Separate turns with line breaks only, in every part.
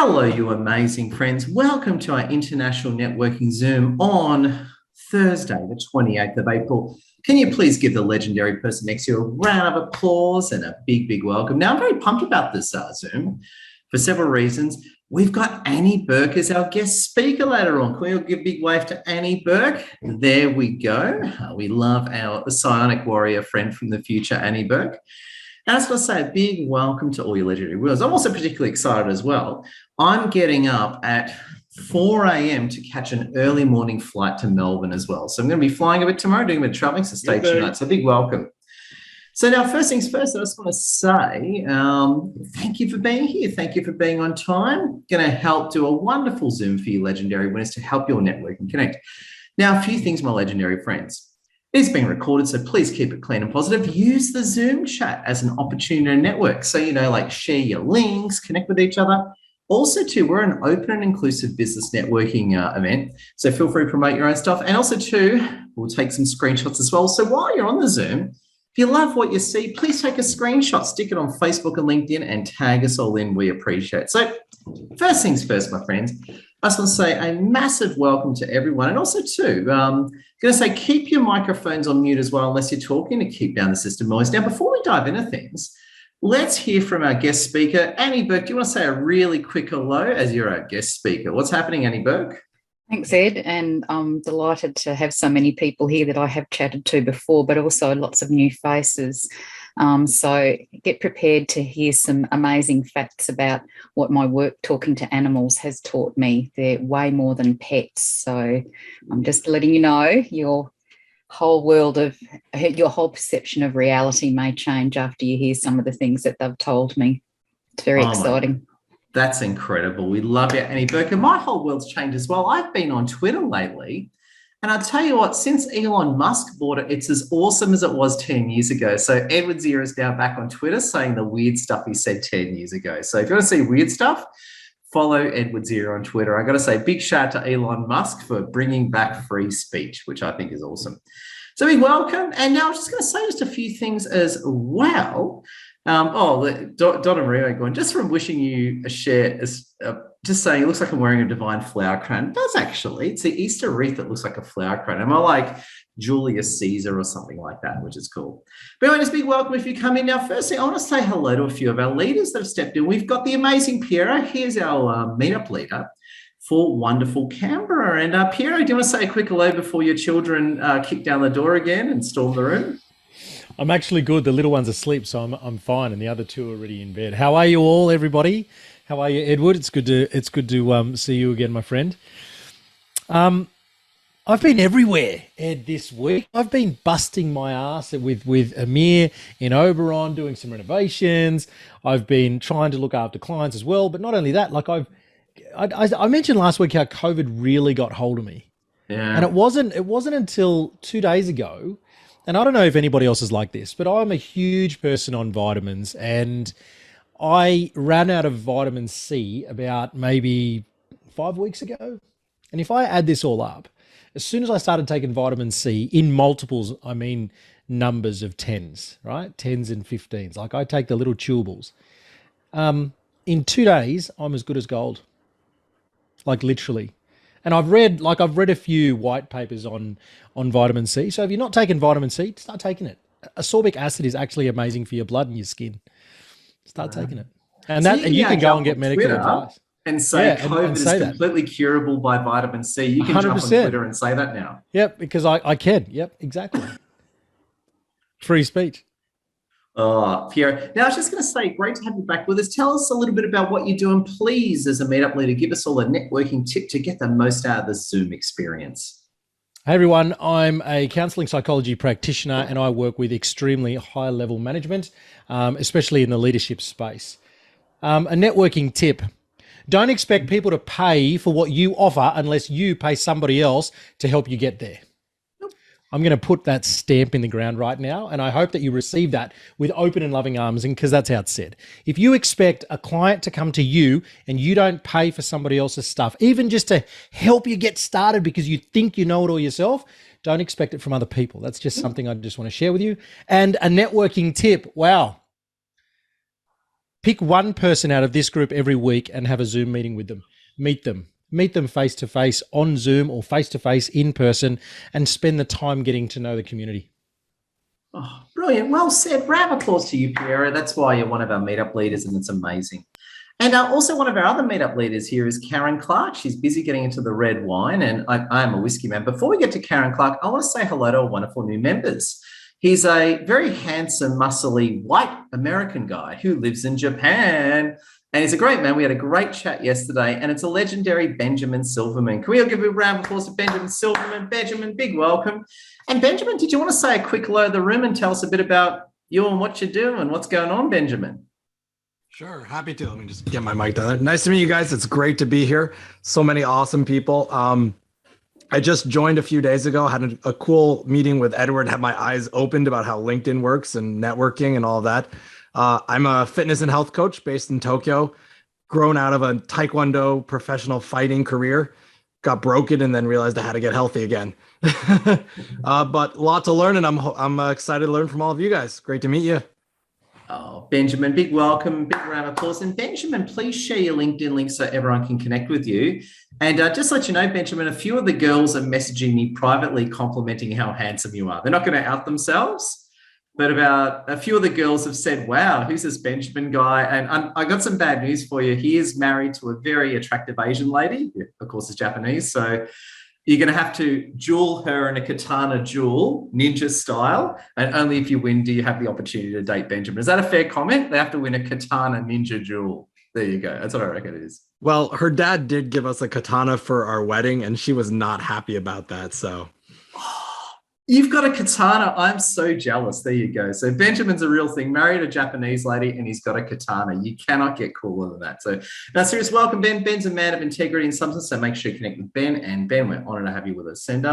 Hello, you amazing friends. Welcome to our International Networking Zoom on Thursday, the 28th of April. Can you please give the legendary person next to you a round of applause and a big, big welcome? Now, I'm very pumped about this Zoom for several reasons. We've got Annie Burke as our guest speaker later on. Can we all give a big wave to Annie Burke? There we go. We love our psionic warrior friend from the future, Annie Burke. And I just want to say a big welcome to all your legendary wheels. I'm also particularly excited as well. I'm getting up at 4 a.m. to catch an early morning flight to Melbourne as well. So I'm going to be flying a bit tomorrow, doing a bit of traveling, so stay tuned. So big welcome. So now, first things first, I just want to say thank you for being here. Thank you for being on time. Going to help do a wonderful Zoom for you legendary winners to help your network and connect. Now, a few things, my legendary friends. It's being recorded, so please keep it clean and positive. Use the Zoom chat as an opportunity to network. So, like share your links, connect with each other. Also, too, we're an open and inclusive business networking event. So feel free to promote your own stuff. And also, too, we'll take some screenshots as well. So while you're on the Zoom, if you love what you see, please take a screenshot, stick it on Facebook and LinkedIn, and tag us all in. We appreciate it. So first things first, my friends, I just want to say a massive welcome to everyone. And also, too, going to say keep your microphones on mute as well, unless you're talking, to keep down the system noise. Now, before we dive into things, let's hear from our guest speaker. Annie Burke, do you want to say a really quick hello as you're our guest speaker? What's happening, Annie Burke?
Thanks, Ed, and I'm delighted to have so many people here that I have chatted to before, but also lots of new faces. So get prepared to hear some amazing facts about what my work talking to animals has taught me. They're way more than pets. So I'm just letting you know your whole perception of reality may change after you hear some of the things that they've told me. It's very exciting.
That's incredible. We love you, Annie Burke. And my whole world's changed as well. I've been on Twitter lately, and I'll tell you what, since Elon Musk bought it, it's as awesome as it was 10 years ago. So Edward Zero is now back on Twitter saying the weird stuff he said 10 years ago. So if you want to see weird stuff, follow Edward Zero on Twitter. I got to say, big shout out to Elon Musk for bringing back free speech, which I think is awesome. So big welcome. And now I'm just going to say just a few things as well. Donna Maria going, just from wishing you a share, just saying it looks like I'm wearing a divine flower crown. It does actually. It's the Easter wreath that looks like a flower crown. Am I like Julius Caesar or something like that, which is cool. But anyway, just big welcome if you come in. Now, firstly, I want to say hello to a few of our leaders that have stepped in. We've got the amazing Piero. Here's our meetup leader for wonderful Canberra. And Piero, do you want to say a quick hello before your children kick down the door again and storm the room?
I'm actually good. The little one's asleep, so I'm fine, and the other two are already in bed. How are you all, everybody? How are you, Edward? It's good to see you again, my friend. I've been everywhere, Ed, this week. I've been busting my ass with Amir in Oberon, doing some renovations. I've been trying to look after clients as well, but not only that, like I mentioned last week how COVID really got hold of me, and it wasn't until 2 days ago. And I don't know if anybody else is like this, but I'm a huge person on vitamins, and I ran out of vitamin C about maybe 5 weeks ago. And if I add this all up, as soon as I started taking vitamin C in multiples, I mean numbers of tens, right? 10s and 15s. Like I take the little chewables. In 2 days, I'm as good as gold. Like literally. And I've read a few white papers on vitamin C. So if you're not taking vitamin C, start taking it. Ascorbic acid is actually amazing for your blood and your skin. Start taking it. And so you can go and get medical advice.
And say COVID is completely curable by vitamin C. You can 100%. Jump on Twitter and say that now.
Yep, because I can. Yep, exactly. Free speech.
Oh, Pierre. Now, I was just going to say, great to have you back with us. Tell us a little bit about what you're doing, please, as a meetup leader. Give us all a networking tip to get the most out of the Zoom experience.
Hey, everyone. I'm a counselling psychology practitioner, and I work with extremely high-level management, especially in the leadership space. A networking tip. Don't expect people to pay for what you offer unless you pay somebody else to help you get there. I'm going to put that stamp in the ground right now, and I hope that you receive that with open and loving arms, and because that's how it's said. If you expect a client to come to you and you don't pay for somebody else's stuff, even just to help you get started because you think you know it all yourself, don't expect it from other people. That's just something I just want to share with you. And a networking tip. Wow. Pick one person out of this group every week and have a Zoom meeting with them. Meet them face to face on Zoom or face to face in person, and spend the time getting to know the community.
Oh, brilliant. Well said. Round of applause to you, Piera. That's why you're one of our meetup leaders, and it's amazing. And also one of our other meetup leaders here is Karen Clark. She's busy getting into the red wine, and I am a whiskey man. Before we get to Karen Clark, I want to say hello to our wonderful new members. He's a very handsome, muscly, white American guy who lives in Japan. And he's a great man. We had a great chat yesterday, and it's a legendary Benjamin Silverman. Can we all give a round of applause to Benjamin Silverman? Benjamin, big welcome. And Benjamin, did you want to say a quick hello to the room and tell us a bit about you and what you do and what's going on, Benjamin?
Sure, happy to. Let me just get my mic down. Nice to meet you guys. It's great to be here. So many awesome people. I just joined a few days ago, had a cool meeting with Edward, had my eyes opened about how LinkedIn works and networking and all of that. I'm a fitness and health coach based in Tokyo, grown out of a Taekwondo professional fighting career, got broken and then realized I had to get healthy again. But a lot to learn, and I'm excited to learn from all of you guys. Great to meet you.
Oh, Benjamin, big welcome, big round of applause. And Benjamin, please share your LinkedIn link so everyone can connect with you. And just let you know, Benjamin, a few of the girls are messaging me privately complimenting how handsome you are. They're not going to out themselves, but about a few of the girls have said, wow, who's this Benjamin guy? And I got some bad news for you. He is married to a very attractive Asian lady, of course, is Japanese. So you're going to have to duel her in a katana duel, ninja style. And only if you win do you have the opportunity to date Benjamin. Is that a fair comment? They have to win a katana ninja duel. There you go. That's what I reckon it is.
Well, her dad did give us a katana for our wedding, and she was not happy about that. So
you've got a katana. I'm so jealous. There you go. So Benjamin's a real thing. Married a Japanese lady, and he's got a katana. You cannot get cooler than that. So now, serious welcome, Ben. Ben's a man of integrity and substance. So make sure you connect with Ben. And Ben, we're honoured to have you with us. And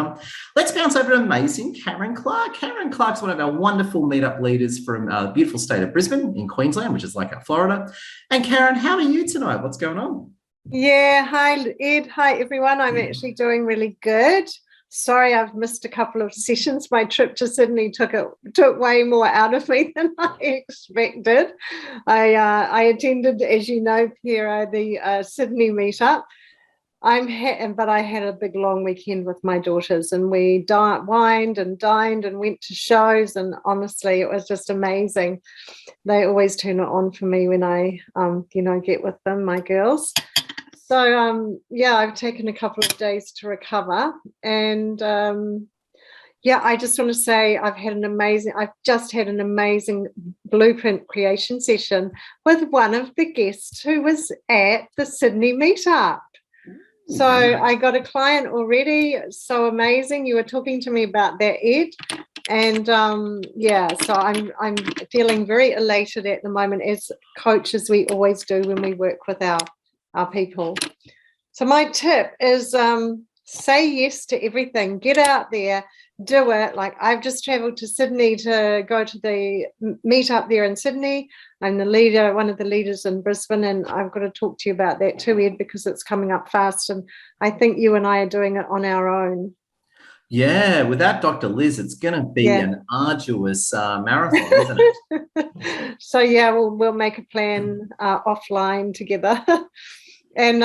let's bounce over to amazing Karen Clark. Karen Clark's one of our wonderful meetup leaders from the beautiful state of Brisbane in Queensland, which is like our Florida. And Karen, how are you tonight? What's going on?
Yeah, hi Ed, hi everyone. I'm actually doing really good. Sorry, I've missed a couple of sessions. My trip to Sydney took way more out of me than I expected. I attended, as you know, Piera, the Sydney meetup. But I had a big long weekend with my daughters, and we wined and dined and went to shows, and honestly, it was just amazing. They always turn it on for me when I, get with them, my girls. So, I've taken a couple of days to recover, and I just want to say I've just had an amazing blueprint creation session with one of the guests who was at the Sydney meetup. So I got a client already. So amazing. You were talking to me about that, Ed. And so I'm feeling very elated at the moment, as coaches we always do when we work with our people. So my tip is say yes to everything. Get out there, do it. Like, I've just traveled to Sydney to go to the meet up there in Sydney. I'm the leader, one of the leaders in Brisbane, and I've got to talk to you about that too, Ed, because it's coming up fast, and I think you and I are doing it on our own.
Yeah, without Dr. Liz, it's going to be an arduous marathon, isn't it?
So we'll make a plan offline together. And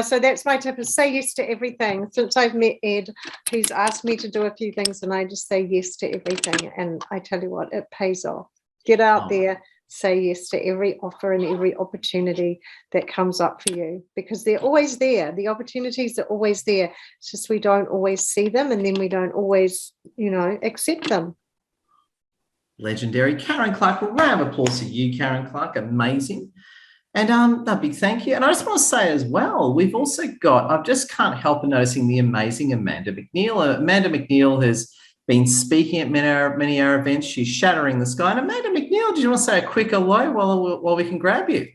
so that's my tip, is say yes to everything. Since I've met Ed, he's asked me to do a few things, and I just say yes to everything. And I tell you what, it pays off. Get out there, say yes to every offer and every opportunity that comes up for you, because they're always there. The opportunities are always there. It's just we don't always see them, and then we don't always, accept them.
Legendary. Karen Clark, a round of applause to you, Karen Clark. Amazing. And a big thank you. And I just want to say as well, we've also got, I just can't help but noticing the amazing Amanda McNeil. Amanda McNeil has been speaking at many our events. She's shattering the sky. And Amanda McNeil, did you want to say a quick hello while we can grab you?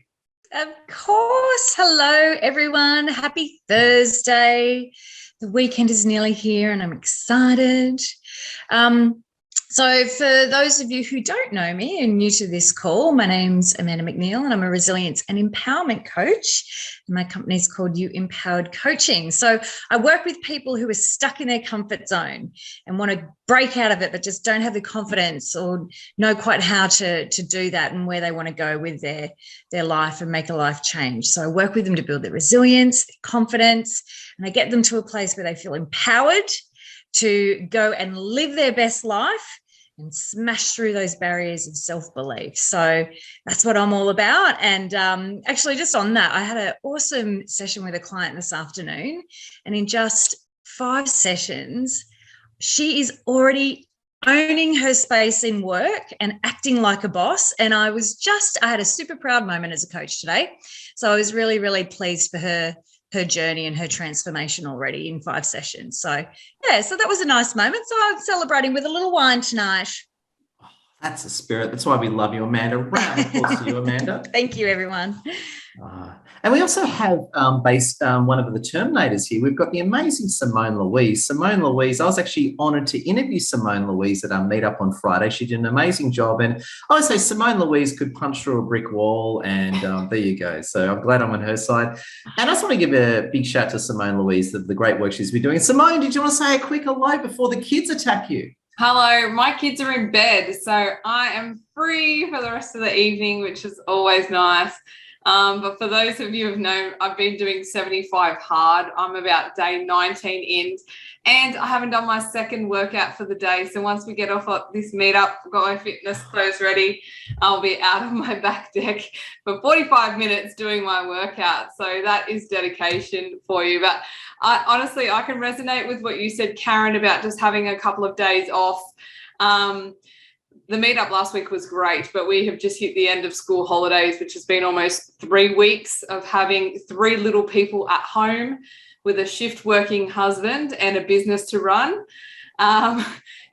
Of course. Hello, everyone. Happy Thursday. The weekend is nearly here, and I'm excited. So for those of you who don't know me and new to this call, my name's Amanda McNeil and I'm a resilience and empowerment coach. My company's called You Empowered Coaching. So I work with people who are stuck in their comfort zone and want to break out of it, but just don't have the confidence or know quite how to do that and where they want to go with their life and make a life change. So I work with them to build their resilience, their confidence, and I get them to a place where they feel empowered to go and live their best life and smash through those barriers of self-belief. So that's what I'm all about. And actually, just on that, I had an awesome session with a client this afternoon. And in just 5 sessions, she is already owning her space in work and acting like a boss. And I had a super proud moment as a coach today. So I was really, really pleased for her journey and her transformation already in 5 sessions. So that was a nice moment. So I'm celebrating with a little wine tonight.
That's the spirit. That's why we love you, Amanda. Round of applause to you, Amanda.
Thank you, everyone.
And we also have based one of the Terminators here. We've got the amazing Simone Louise. Simone Louise, I was actually honoured to interview Simone Louise at our meetup on Friday. She did an amazing job. And I would say Simone Louise could punch through a brick wall. And there you go. So I'm glad I'm on her side. And I just want to give a big shout to Simone Louise for the great work she's been doing. Simone, did you want to say a quick hello before the kids attack you?
Hello, my kids are in bed, so I am free for the rest of the evening, which is always nice. But for those of you who have known, I've been doing 75 hard. I'm about day 19 in, and I haven't done my second workout for the day. So once we get off of this meetup, I've got my fitness clothes ready. I'll be out of my back deck for 45 minutes doing my workout. So that is dedication for you. But honestly, I can resonate with what you said, Karen, about just having a couple of days off. The meetup last week was great, but we have just hit the end of school holidays, which has been almost 3 weeks of having 3 little people at home with a shift working husband and a business to run.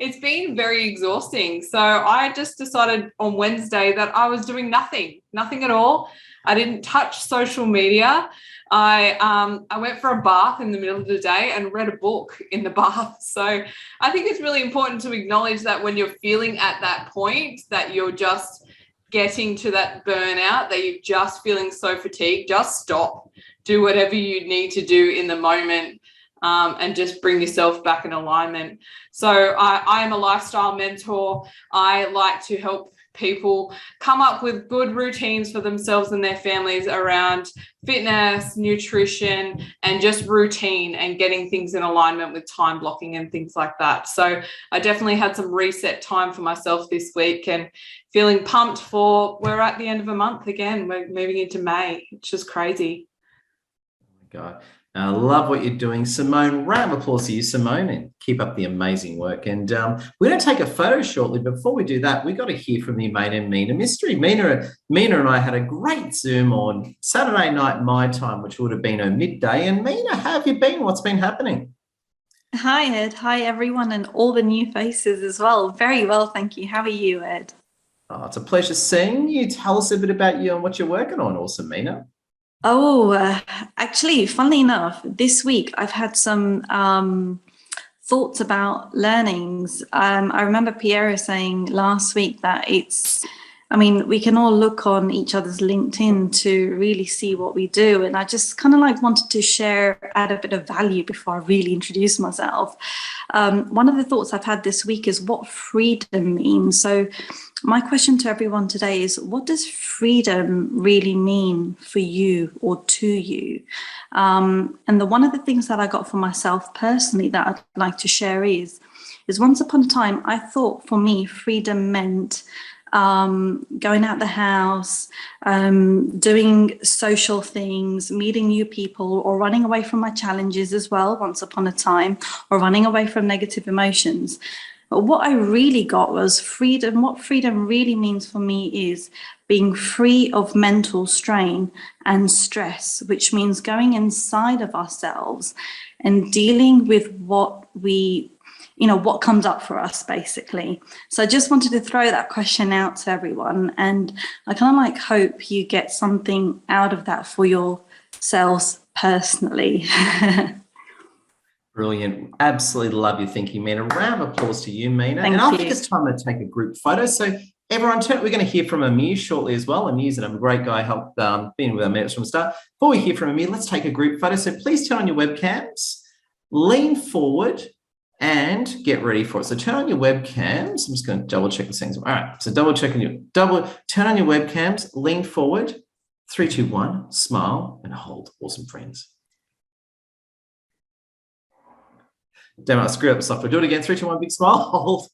It's been very exhausting. So I just decided on Wednesday that I was doing nothing at all. I didn't touch social media. I went for a bath in the middle of the day and read a book in the bath. So I think it's really important to acknowledge that when you're feeling at that point that you're just getting to that burnout, that you're just feeling so fatigued, just stop, do whatever you need to do in the moment, and just bring yourself back in alignment. So I am a lifestyle mentor. I like to help people come up with good routines for themselves and their families around fitness, nutrition, and just routine and getting things in alignment with time blocking and things like that. So I definitely had some reset time for myself this week and feeling pumped for we're at the end of a month again. We're moving into May. It's just crazy.
Oh my God. I love what you're doing, Simone. Round of applause to you, Simone, and keep up the amazing work. And we're going to take a photo shortly. Before we do that, we've got to hear from the Amanda and Mina mystery. Mina and I had a great Zoom on Saturday night my time, which would have been her midday. And Mina, how have you been? What's been happening?
Hi, Ed. Hi, everyone, and all the new faces as well. Very well, thank you. How are you, Ed?
Oh, it's a pleasure seeing you. Tell us a bit about you and what you're working on. Awesome, Mina.
Oh, actually, funnily enough, this week I've had some thoughts about learnings. I remember Piero saying last week that we can all look on each other's LinkedIn to really see what we do. And I just kind of wanted to add a bit of value before I really introduce myself. One of the thoughts I've had this week is what freedom means. So my question to everyone today is, what does freedom really mean for you or to you? And one of the things that I got for myself personally that I'd like to share is once upon a time, I thought for me, freedom meant going out the house, doing social things, meeting new people, or running away from my challenges as well, once upon a time, or running away from negative emotions. But what I really got was freedom. What freedom really means for me is being free of mental strain and stress, which means going inside of ourselves and dealing with what comes up for us, basically. So I just wanted to throw that question out to everyone. And I kind of hope you get something out of that for yourselves personally.
Brilliant. Absolutely love your thinking, Mina. A round of applause to you, Mina.
Thank
and I
you.
think it's time to take a group photo. So everyone, we're going to hear from Amir shortly as well. Amir's a great guy, helped been with Amir from the start. Before we hear from Amir, let's take a group photo. So please turn on your webcams, lean forward, and get ready for it. So turn on your webcams. I'm just going to double check the things. All right. So turn on your webcams, lean forward, 3, 2, 1, smile and hold. Awesome, friends. Damn it, I screwed up the software. Do it again. 3, 2, 1, big smile, hold.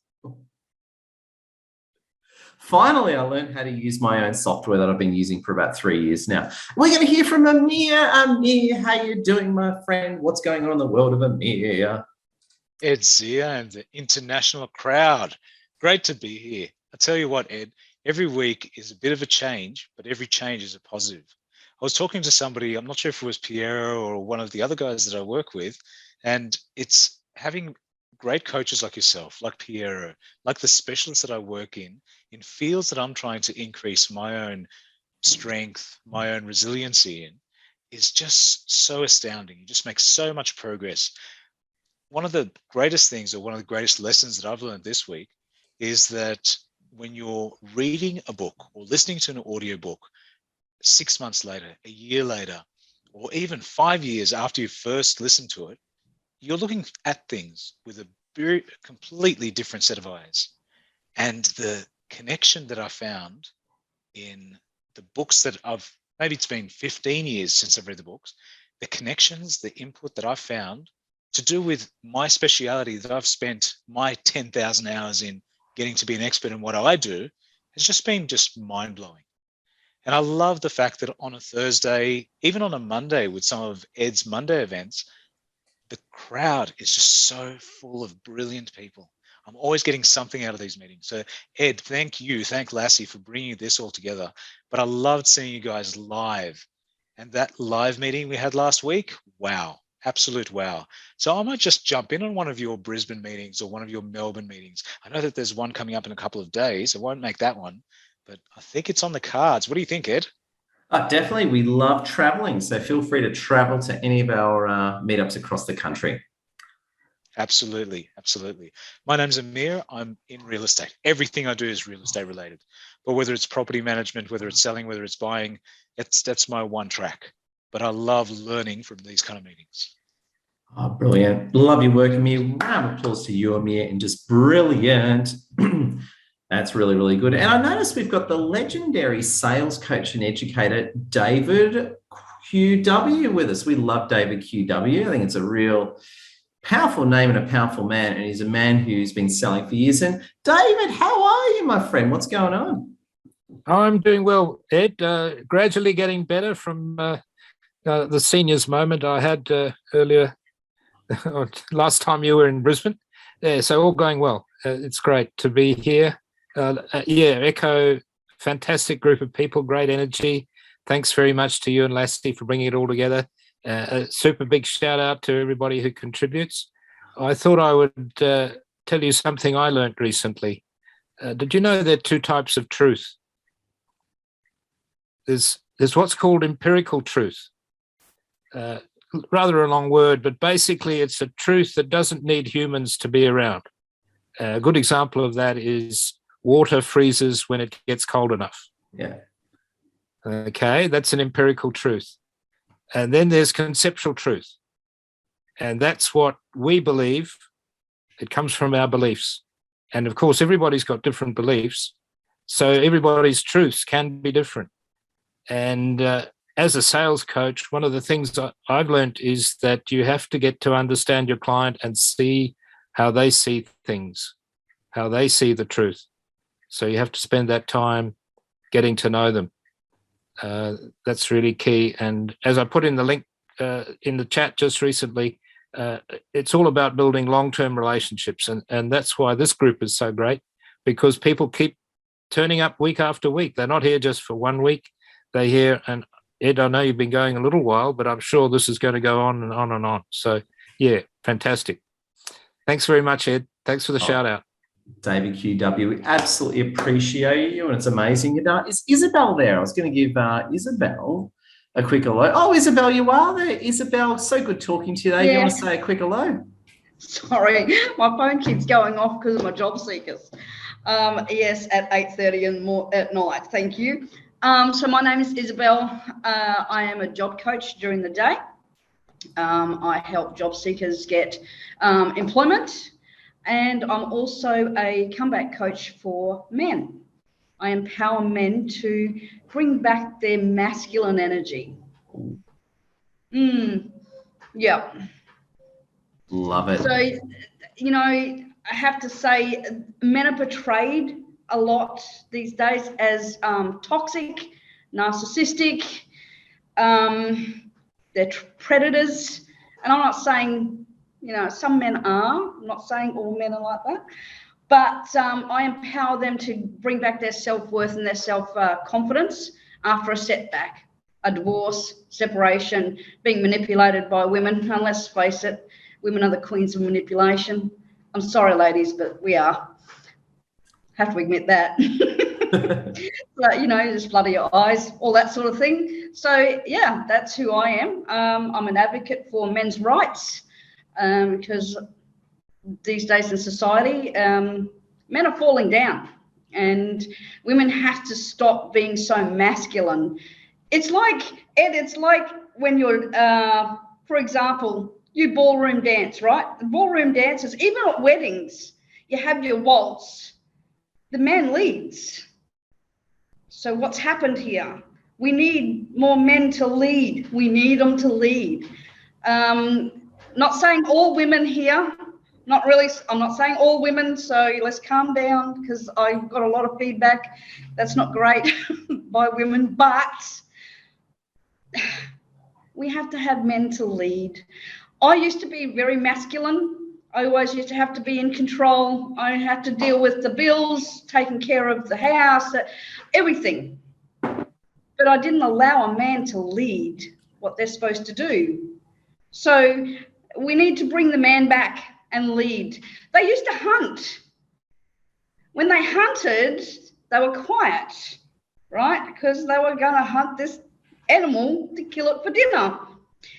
Finally, I learned how to use my own software that I've been using for about 3 years now. We're going to hear from Amir. Amir, how you doing, my friend? What's going on in the world of Amir?
Ed Zia and the international crowd. Great to be here. I tell you what, Ed, every week is a bit of a change, but every change is a positive. I was talking to somebody, I'm not sure if it was Piero or one of the other guys that I work with, and it's having great coaches like yourself, like Piero, like the specialists that I work in fields that I'm trying to increase my own strength, my own resiliency in, is just so astounding. You just make so much progress. One of the greatest things, or one of the greatest lessons that I've learned this week, is that when you're reading a book or listening to an audiobook 6 months later, a year later, or even 5 years after you first listened to it, you're looking at things with a very completely different set of eyes. And the connection that I found in the books that maybe it's been 15 years since I've read the books, the connections, the input that I've found to do with my speciality that I've spent my 10,000 hours in getting to be an expert in what I do has just been mind-blowing. And I love the fact that on a Thursday, even on a Monday with some of Ed's Monday events, the crowd is just so full of brilliant people. I'm always getting something out of these meetings. So Ed, thank you. Thank Lassie for bringing this all together. But I loved seeing you guys live. And that live meeting we had last week, wow, absolute wow. So I might just jump in on one of your Brisbane meetings or one of your Melbourne meetings. I know that there's one coming up in a couple of days. I won't make that one, but I think it's on the cards. What do you think, Ed?
Definitely. We love traveling. So feel free to travel to any of our meetups across the country.
Absolutely. Absolutely. My name's Amir. I'm in real estate. Everything I do is real estate related. But whether it's property management, whether it's selling, whether it's buying, that's my one track. But I love learning from these kind of meetings.
Oh, brilliant. Love your work, Amir. Round of applause to you, Amir, and just brilliant. That's really, really good. And I noticed we've got the legendary sales coach and educator, David QW, with us. We love David QW. I think it's a real powerful name and a powerful man. And he's a man who's been selling for years. And David, how are you, my friend? What's going on?
I'm doing well, Ed. Gradually getting better from the seniors moment I had earlier, last time you were in Brisbane. Yeah, so all going well. It's great to be here. Echo, fantastic group of people, great energy. Thanks very much to you and Lassie for bringing it all together. A super big shout out to everybody who contributes. I thought I would tell you something I learned recently. Did you know there are two types of truth? There's what's called empirical truth. Rather a long word, but basically it's a truth that doesn't need humans to be around. A good example of that is water freezes when it gets cold enough.
Yeah.
Okay, that's an empirical truth. And then there's conceptual truth. And that's what we believe. It comes from our beliefs. And of course, everybody's got different beliefs. So everybody's truths can be different. And as a sales coach, one of the things I've learned is that you have to get to understand your client and see how they see things, how they see the truth. So you have to spend that time getting to know them. That's really key. And as I put in the link in the chat just recently, it's all about building long-term relationships. And that's why this group is so great, because people keep turning up week after week. They're not here just for 1 week. They're here. And Ed, I know you've been going a little while, but I'm sure this is going to go on and on and on. So yeah, fantastic. Thanks very much, Ed. Thanks for the shout out.
David QW, we absolutely appreciate you, and it's amazing. Is Isabel there? I was going to give Isabel a quick hello. Oh, Isabel, you are there. Isabel, so good talking to you today.
Yeah.
You want to say a quick hello?
Sorry, my phone keeps going off because of my job seekers. Yes, at 8:30 at night. Thank you. So my name is Isabel. I am a job coach during the day. I help job seekers get employment, and I'm also a comeback coach for men. I empower men to bring back their masculine energy. Yeah.
Love it.
So, you know, I have to say men are portrayed a lot these days as toxic, narcissistic, they're predators. And I'm not saying, you know, some men are. I'm not saying all men are like that. But I empower them to bring back their self-worth and their self-confidence after a setback, a divorce, separation, being manipulated by women. And let's face it, women are the queens of manipulation. I'm sorry, ladies, but we are. Have to admit that. But, you know, just flutter your eyes, all that sort of thing. So, yeah, that's who I am. I'm an advocate for men's rights because these days in society, men are falling down and women have to stop being so masculine. It's like, Ed, it's like when you're, for example, you ballroom dance, right? The ballroom dancers, even at weddings, you have your waltz. The man leads. So what's happened here? We need more men to lead. We need them to lead. Not saying all women here, not really, I'm not saying all women, so let's calm down because I got a lot of feedback that's not great by women, but we have to have men to lead. I used to be very masculine. I always used to have to be in control. I had to deal with the bills, taking care of the house, everything. But I didn't allow a man to lead what they're supposed to do. So we need to bring the man back and lead. They used to hunt. When they hunted, they were quiet, right? Because they were going to hunt this animal to kill it for dinner.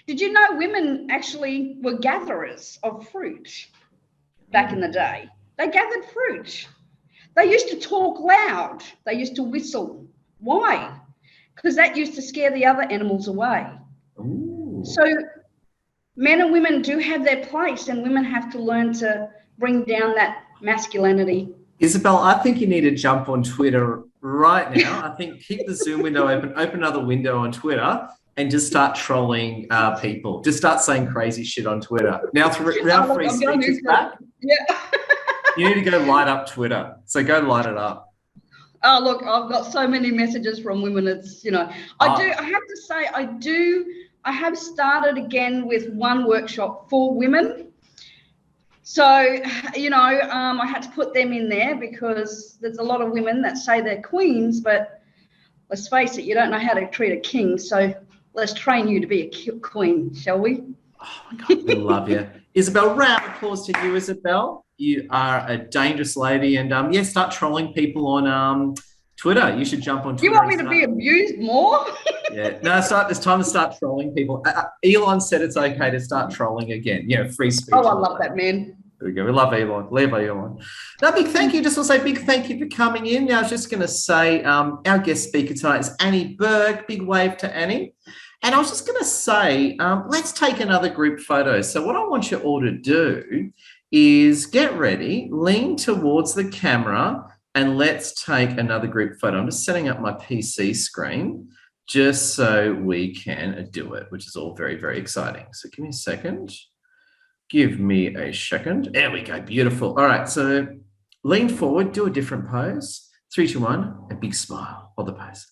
Did you know women actually were gatherers of fruit back in the day? They gathered fruit. They used to talk loud. They used to whistle. Why? Because that used to scare the other animals away. Ooh. So men and women do have their place, and women have to learn to bring down that masculinity.
Isabel, I think you need to jump on Twitter right now. I think keep the Zoom window open another window on Twitter, and just start trolling people. Just start saying crazy shit on Twitter. Now free speech is back.
Yeah.
You need to go light up Twitter. So go light it up.
Oh, look, I've got so many messages from women. It's, you know, I have to say, I have started again with one workshop for women. So, you know, I had to put them in there because there's a lot of women that say they're queens, but let's face it, you don't know how to treat a king. So let's train you to be a queen, shall we?
Oh, my God, we love you. Isabel, round of applause to you, Isabel. You are a dangerous lady. And, yeah, start trolling people on Twitter. You should jump on Twitter.
You want me to be abused more?
Yeah. No, it's time to start trolling people. Elon said it's okay to start trolling again. Yeah, free speech.
Oh, I love that, man.
There we go. We love Elon. Leave Elon. Now, big thank you. Just want to say big thank you for coming in. Now, I was just going to say our guest speaker tonight is Annie Burke. Big wave to Annie. And I was just going to say, let's take another group photo. So what I want you all to do is get ready, lean towards the camera, and let's take another group photo. I'm just setting up my PC screen just so we can do it, which is all very, very exciting. So give me a second. Give me a second. There we go. Beautiful. All right. So lean forward, do a different pose. 3, 2, 1, a big smile. Hold the pose.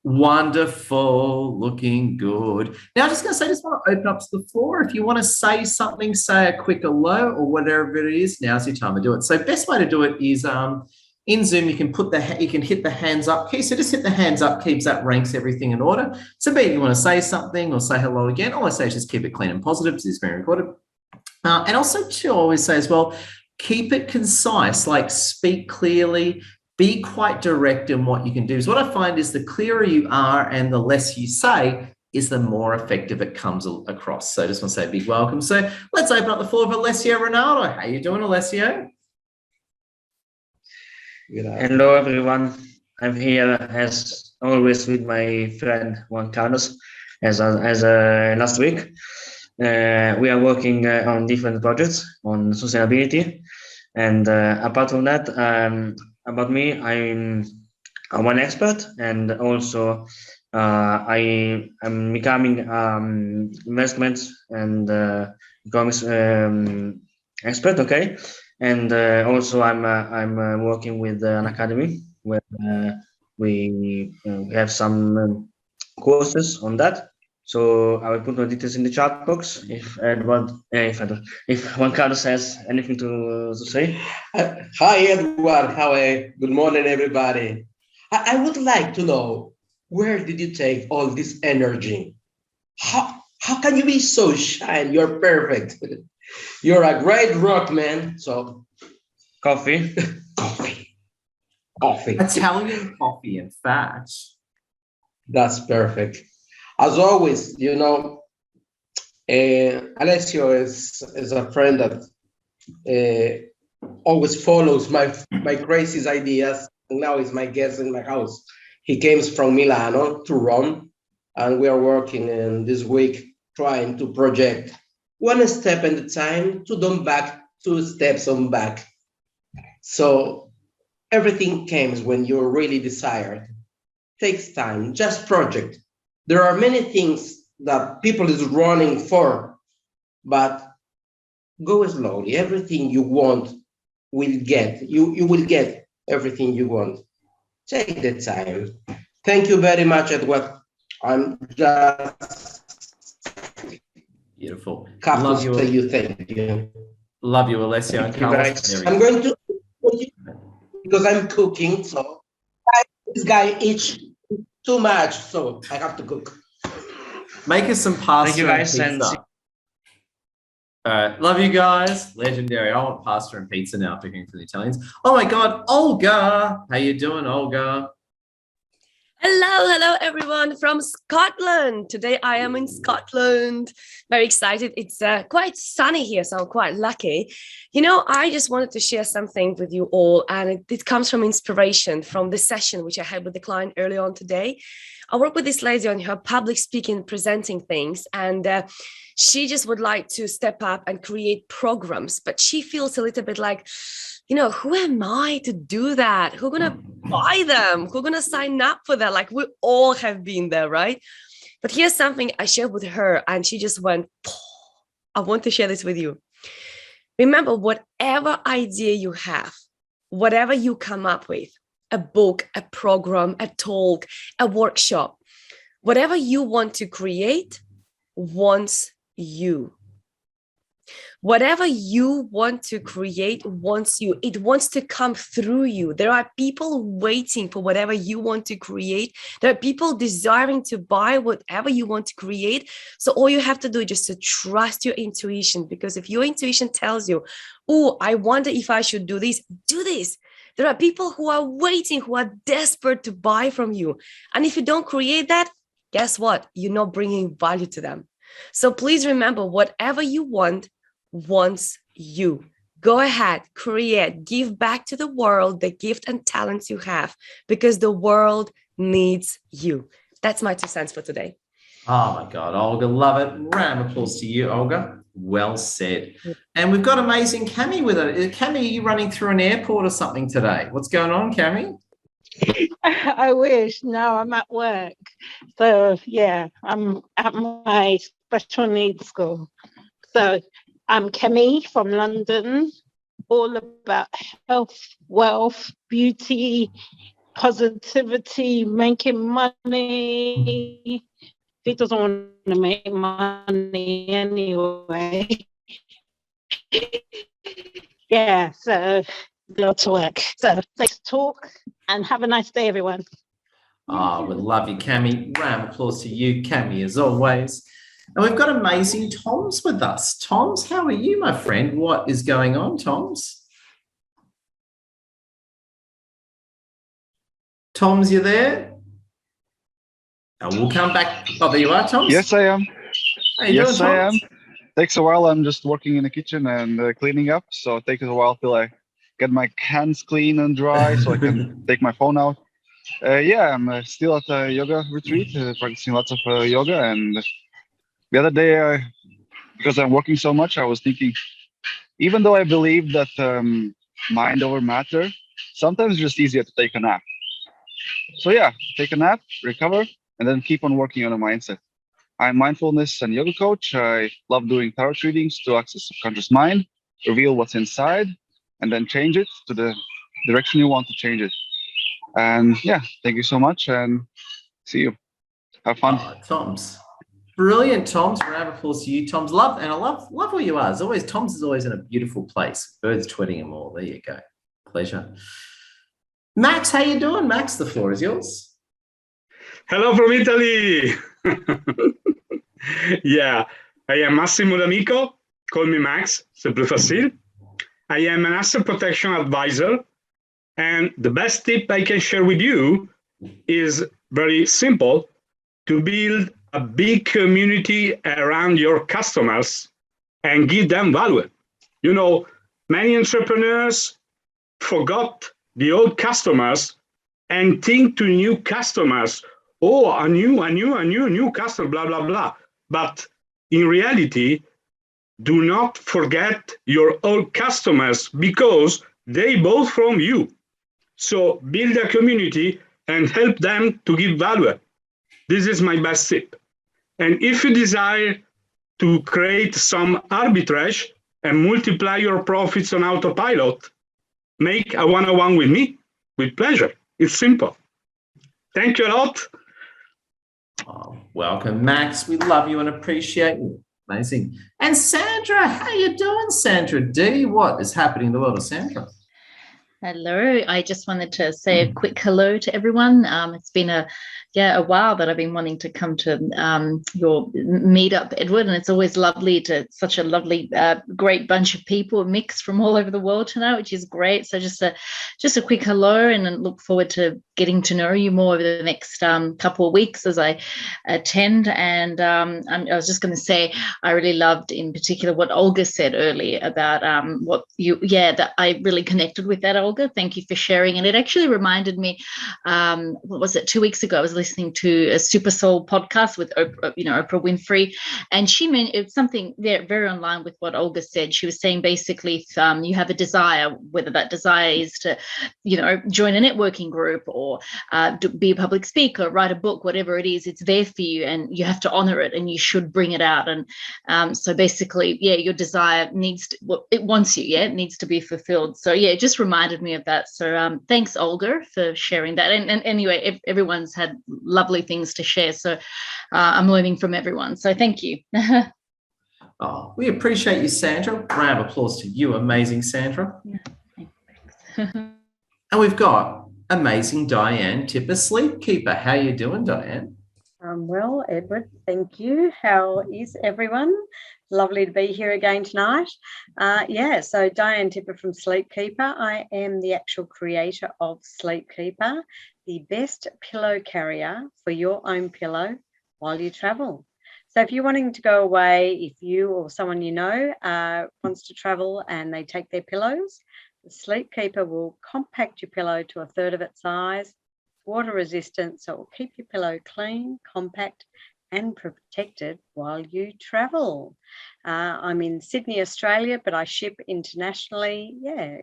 Wonderful, looking good. Now, I'm just going to say, just want to open up to the floor. If you want to say something, say a quick hello or whatever it is, now's your time to do it. So best way to do it is in Zoom, you can hit the hands up key. So just hit the hands up keys, that ranks everything in order. So be it you want to say something or say hello again, all I say is just keep it clean and positive because it's being recorded. And also too, I always say as well, keep it concise, like speak clearly, be quite direct in what you can do. So what I find is the clearer you are and the less you say, is the more effective it comes across. So I just want to say a big welcome. So let's open up the floor for Alessio Ronaldo. How you doing, Alessio?
Hello, everyone. I'm here as always with my friend Juan Carlos, as last week. We are working on different projects on sustainability, and apart from that, about me, I'm one expert, and also I am becoming investments and economics expert. Okay, and also I'm working with an academy where we have some courses on that. So I will put my details in the chat box if Juan Carlos has anything to say.
Hi, Edward. Good morning, everybody. I would like to know, where did you take all this energy? How can you be so shy? You're perfect. You're a great rock, man. So,
coffee.
Italian coffee, in fact.
That's perfect. As always, Alessio is a friend that always follows my crazy ideas. Now he's my guest in my house. He came from Milano to Rome, and we are working in this week trying to project one step at a time, two steps on back. So everything comes when you're really desired. Takes time, just project. There are many things that people is running for, but go slowly. Everything you want will get. You will get everything you want. Take the time. Thank you very much, Edward. I'm just
beautiful.
Love you. Thank you.
Love you, Alessio. And Carlos.
I'm going to, because I'm cooking, so this guy eats too much, so I have to cook.
Make us some pasta.
Thank you, guys,
and pizza. All right, love you guys. Legendary. I want pasta and pizza now, picking for the Italians. Oh my God, Olga. How you doing, Olga?
Hello, everyone from Scotland. Today I am in Scotland. Very excited. It's quite sunny here, so I'm quite lucky. I just wanted to share something with you all, and it comes from inspiration from the session which I had with the client early on today. I work with this lady on her public speaking, presenting things, and she just would like to step up and create programs, but she feels a little bit like, who am I to do that? Who's going to buy them? Who's going to sign up for that? Like, we all have been there, right? But here's something I shared with her, and she just went, I want to share this with you. Remember, whatever idea you have, whatever you come up with, a book, a program, a talk, a workshop, whatever you want to create wants you. Whatever you want to create wants you. It wants to come through you. There are people waiting for whatever you want to create. There are people desiring to buy whatever you want to create. So all you have to do is just to trust your intuition, because if your intuition tells you, oh, I wonder if I should do this, do this. There are people who are waiting, who are desperate to buy from you. And if you don't create that, guess what? You're not bringing value to them. So please remember, whatever you want wants you. Go ahead, create, give back to the world the gift and talents you have, because the world needs you. That's my 2 cents for today.
Oh my God, Olga, love it. Round of applause to you, Olga. Well said. And we've got amazing Cami with it. Cami, are you running through an airport or something today? What's going on, Cami?
I wish. No, I'm at work. So yeah, I'm at my special needs school. So I'm Kemi from London, all about health, wealth, beauty, positivity, making money. He doesn't want to make money anyway. Yeah, so go to work. So let's talk and have a nice day, everyone.
Oh, we love you, Cami. Round of applause to you, Cami, as always. And we've got amazing Toms with us. Toms, how are you, my friend? What is going on, Toms? Toms, you there? We'll come back. Oh, there you are, Tom.
Yes, I am.
How you doing,
I am.
Toms?
Takes a while. I'm just working in the kitchen and cleaning up, so it takes a while till I get my hands clean and dry, so I can take my phone out. I'm still at a yoga retreat, practicing lots of yoga. And the other day, because I'm working so much, I was thinking, even though I believe that mind over matter, sometimes it's just easier to take a nap. So yeah, take a nap, recover, and then keep on working on a mindset. I'm a mindfulness and yoga coach. I love doing tarot readings to access subconscious mind, reveal what's inside, and then change it to the direction you want to change it. And yeah, thank you so much, and see you. Have fun.
Oh, Toms. Brilliant, Toms. Round of applause to you, Toms. I love where you are. As always, Toms is always in a beautiful place. Birds tweeting and all. There you go. Pleasure. Max, how you doing? Max, the floor is yours.
Hello from Italy. Yeah, I am Massimo D'Amico. Call me Max, c'est plus facile. I am an asset protection advisor. And the best tip I can share with you is very simple: to build a big community around your customers and give them value. You know, many entrepreneurs forgot the old customers and think to new customers, oh, a new customer, blah, blah, blah. But in reality, do not forget your old customers because they bought from you. So build a community and help them to give value. This is my best tip. And if you desire to create some arbitrage and multiply your profits on autopilot, make a one-on-one with me with pleasure. It's simple. Thank you a lot.
Oh, welcome, Max. We love you and appreciate you. Amazing. And Sandra, how you doing, Sandra D? What is happening in the world of Sandra?
Hello. I just wanted to say a quick hello to everyone. It's been a while that I've been wanting to come to your meetup, Edward, and it's always lovely such a lovely, great bunch of people mixed from all over the world tonight, which is great. So just a quick hello, and then look forward to getting to know you more over the next couple of weeks as I attend. And I was just going to say, I really loved in particular what Olga said earlier about that I really connected with that, Olga. Thank you for sharing. And it actually reminded me, what was it, 2 weeks ago, I was listening to a Super Soul podcast with Oprah Winfrey, and she meant it's something very in line with what Olga said. She was saying basically, if you have a desire, whether that desire is to, join a networking group or be a public speaker, write a book, whatever it is, it's there for you, and you have to honor it, and you should bring it out. And so basically, your desire it wants you, it needs to be fulfilled. So it just reminded me of that. So thanks, Olga, for sharing that. And anyway, everyone's had lovely things to share, so I'm learning from everyone, so thank you.
Oh, we appreciate you, Sandra. Round of applause to you, amazing Sandra. And we've got amazing Diane Tipper, Sleep Keeper. How you doing, Diane?
Well, Edward, thank you. How is everyone? Lovely to be here again tonight. So Diane Tipper from Sleep Keeper. I am the actual creator of Sleep Keeper, the best pillow carrier for your own pillow while you travel. So if you're wanting to go away, if you or someone you know wants to travel and they take their pillows, the Sleep Keeper will compact your pillow to a third of its size, water resistant, so it will keep your pillow clean, compact and protected while you travel. I'm in Sydney, Australia, but I ship internationally.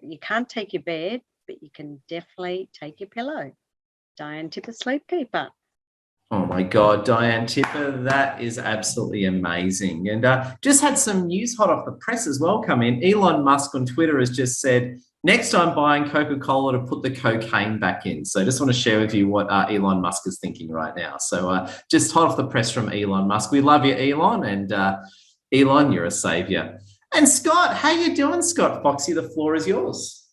You can't take your bed, but you can definitely take your pillow. Diane Tipper, Sleep Keeper.
Oh my God, Diane Tipper, that is absolutely amazing. And just had some news hot off the press as well come in. Elon Musk on Twitter has just said, next time buying Coca-Cola to put the cocaine back in. So I just want to share with you what Elon Musk is thinking right now. So just hot off the press from Elon Musk. We love you, Elon. And Elon, you're a savior. And Scott, how you doing, Scott? Foxy, the floor is yours.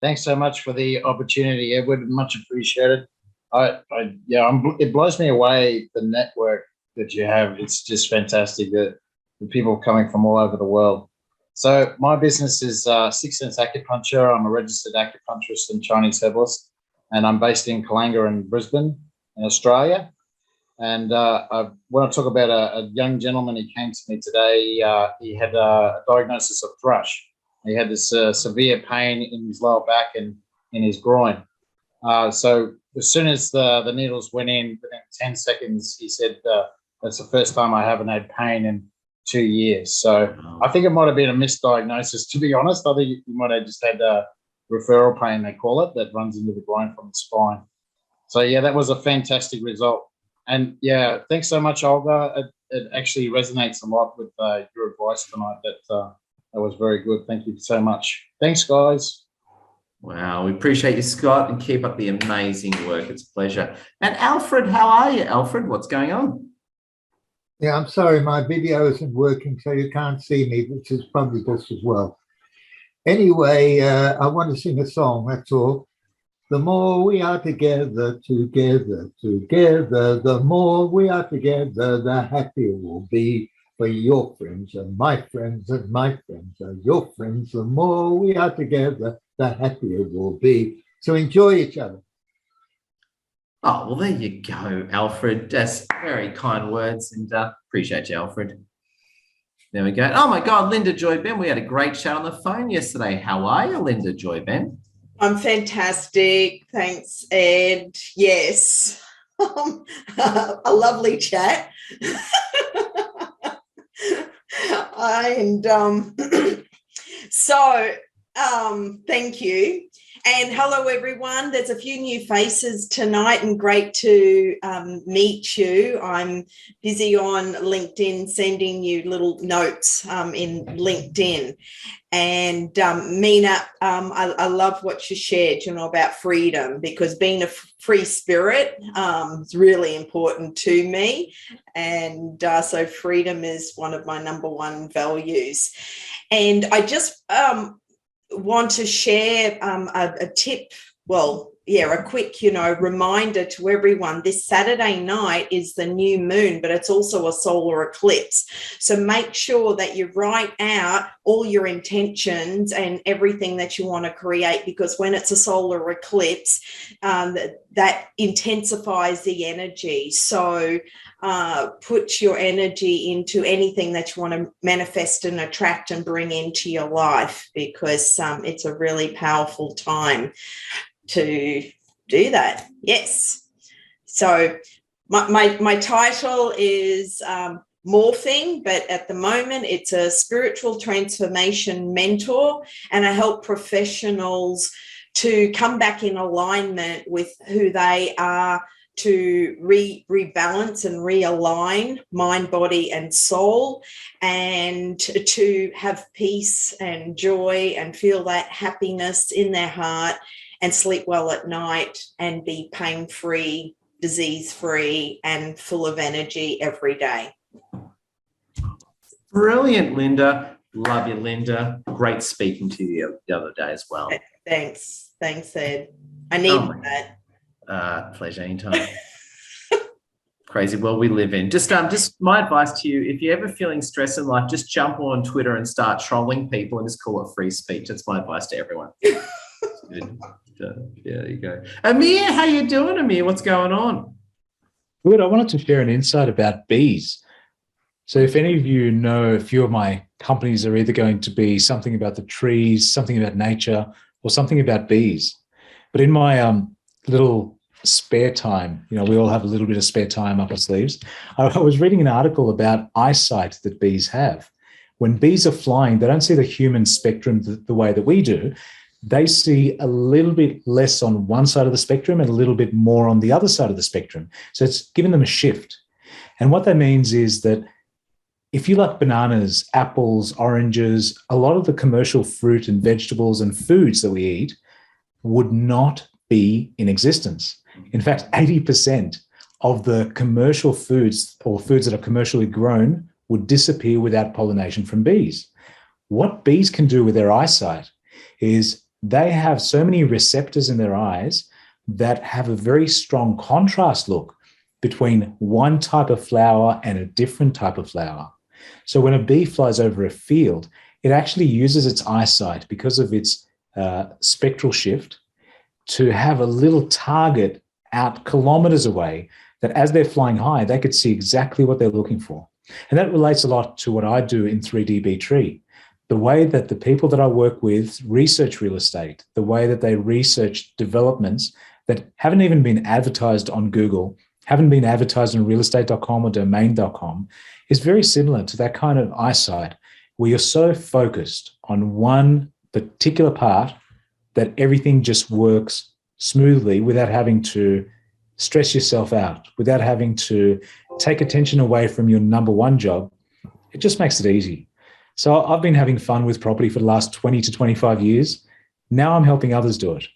Thanks so much for the opportunity, Edward. Much appreciated. It blows me away, the network that you have. It's just fantastic, the people coming from all over the world. So my business is 6 Sense Acupuncture. I'm a registered acupuncturist and Chinese herbalist, and I'm based in Kalanga and Brisbane in Australia. And I want to talk about a young gentleman who came to me today. He had a diagnosis of thrush. He had this severe pain in his lower back and in his groin. So as soon as the needles went in, within 10 seconds, he said, that's the first time I haven't had pain in 2 years. So I think it might have been a misdiagnosis, to be honest. I think he might have just had referral pain, they call it, that runs into the groin from the spine. So, yeah, that was a fantastic result. And, yeah, thanks so much, Olga. It actually resonates a lot with your advice tonight. That was very good. Thank you so much. Thanks, guys.
Wow, we appreciate you, Scott, and keep up the amazing work. It's a pleasure. And Alfred, how are you, Alfred? What's going on?
Yeah, I'm sorry, my video isn't working, so you can't see me, which is probably just as well. Anyway, I want to sing a song, that's all. The more we are together, together, together, the more we are together, the happier we'll be. For your friends and my friends and my friends are your friends. The more we are together, the happier we'll be. So enjoy each other.
Oh, well, there you go, Alfred. That's very kind words, and appreciate you, Alfred. There we go. Oh, my God, Linda Joy Ben, we had a great chat on the phone yesterday. How are you, Linda Joy Ben?
I'm fantastic. Thanks, Ed. Yes. A lovely chat. And thank you. And hello, everyone. There's a few new faces tonight and great to meet you. I'm busy on LinkedIn sending you little notes in LinkedIn. And Mina, I love what you shared, about freedom, because being a free spirit is really important to me. And so freedom is one of my #1 values. And I just want to share a tip, a quick, reminder to everyone. This Saturday night is the new moon, but it's also a solar eclipse. So make sure that you write out all your intentions and everything that you want to create, because when it's a solar eclipse, that intensifies the energy. So put your energy into anything that you want to manifest and attract and bring into your life, because it's a really powerful time to do that. Yes. So my title is Morphing, but at the moment it's a spiritual transformation mentor, and I help professionals to come back in alignment with who they are, to rebalance and realign mind, body, and soul, and to have peace and joy and feel that happiness in their heart and sleep well at night and be pain-free, disease-free, and full of energy every day.
Brilliant, Linda. Love you, Linda. Great speaking to you the other day as well.
Thanks, Ed. I need that.
Pleasure, anytime. Crazy world we live in. Just my advice to you, if you're ever feeling stress in life, just jump on Twitter and start trolling people and just call it free speech. That's my advice to everyone. There you go. Amir, how you doing, Amir? What's going on?
Good. I wanted to share an insight about bees. So if any of you know, a few of my companies are either going to be something about the trees, something about nature, or something about bees. But in my little spare time, we all have a little bit of spare time up our sleeves, I was reading an article about eyesight that bees have. When bees are flying, they don't see the human spectrum the way that we do. They see a little bit less on one side of the spectrum and a little bit more on the other side of the spectrum. So it's given them a shift. And what that means is that if you like bananas, apples, oranges, a lot of the commercial fruit and vegetables and foods that we eat would not be in existence. In fact, 80% of the commercial foods or foods that are commercially grown would disappear without pollination from bees. What bees can do with their eyesight is they have so many receptors in their eyes that have a very strong contrast look between one type of flower and a different type of flower. So when a bee flies over a field, it actually uses its eyesight because of its spectral shift to have a little target out kilometers away
that as they're flying high, they could see exactly what they're looking for. And that relates a lot to what I do in 3DB Tree. The way that the people that I work with research real estate, the way that they research developments that haven't even been advertised on Google, haven't been advertised on realestate.com or domain.com, is very similar to that kind of eyesight, where you're so focused on one particular part that everything just works smoothly without having to stress yourself out, without having to take attention away from your number one job. It just makes it easy. So I've been having fun with property for the last 20 to 25 years. Now I'm helping others do it.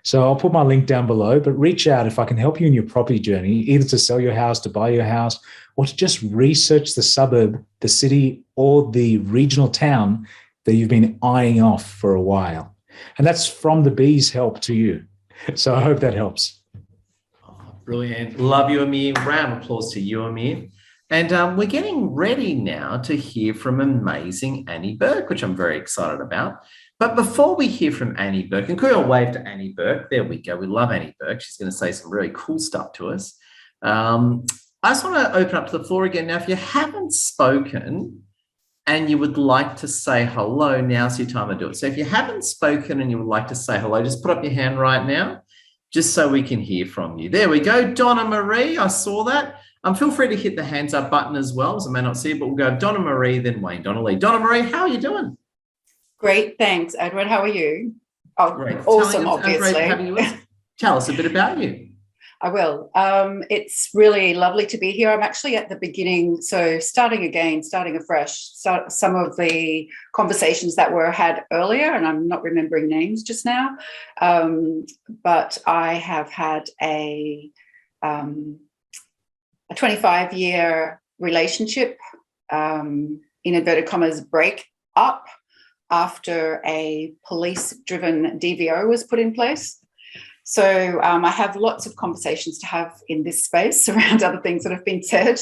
So I'll put my link down below, but reach out if I can help you in your property journey, either to sell your house, to buy your house, or to just research the suburb, the city, or the regional town that you've been eyeing off for a while. And that's from the bees' help to you. So I hope that helps.
Brilliant. Love you, Amir. Round of applause to you, Amir. And we're getting ready now to hear from amazing Annie Burke, which I'm very excited about. But before we hear from Annie Burke, and could we all wave to Annie Burke? There we go. We love Annie Burke. She's going to say some really cool stuff to us. I just want to open up to the floor again. Now, if you haven't spoken and you would like to say hello, now's your time to do it. So if you haven't spoken and you would like to say hello, just put up your hand right now, just so we can hear from you. There we go. Donna Marie, I saw that. Feel free to hit the hands up button as well, as I may not see it, but we'll go Donna Marie, then Wayne Donnelly. Donna Marie, how are you doing?
Great, thanks, Edward. How are you? Oh,
great.
Awesome, obviously.
Tell us a bit about you.
I will. It's really lovely to be here. I'm actually at the beginning, so starting afresh. So some of the conversations that were had earlier, and I'm not remembering names just now, but I have had a 25-year relationship, in inverted commas, break up after a police-driven DVO was put in place. So I have lots of conversations to have in this space around other things that have been said.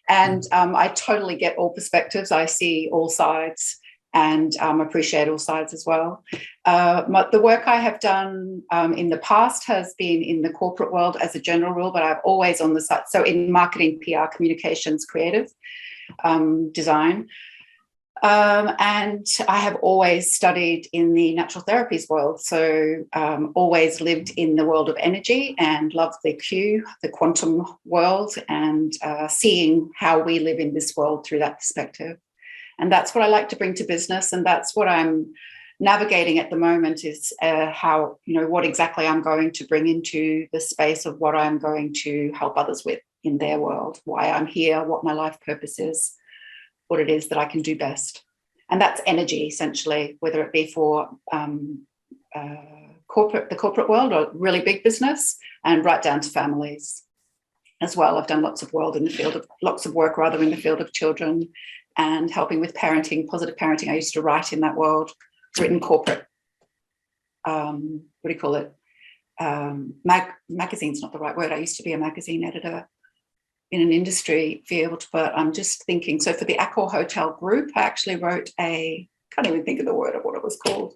And I totally get all perspectives. I see all sides and appreciate all sides as well. The work I have done in the past has been in the corporate world as a general rule, but I've always on the side. So in marketing, PR, communications, creative, design. And I have always studied in the natural therapies world. So always lived in the world of energy and loved the the quantum world, and seeing how we live in this world through that perspective. And that's what I like to bring to business. And that's what I'm navigating at the moment, is how, what exactly I'm going to bring into the space of what I'm going to help others with in their world, why I'm here, what my life purpose is, what it is that I can do best. And that's energy, essentially, whether it be for the corporate world or really big business, and right down to families as well. I've done lots of work in the field of children and helping with parenting, positive parenting. I used to write in that world, written corporate, magazine's not the right word. I used to be a magazine editor in an industry field, but I'm just thinking. So for the Accor Hotel Group, I actually wrote can't even think of the word of what it was called,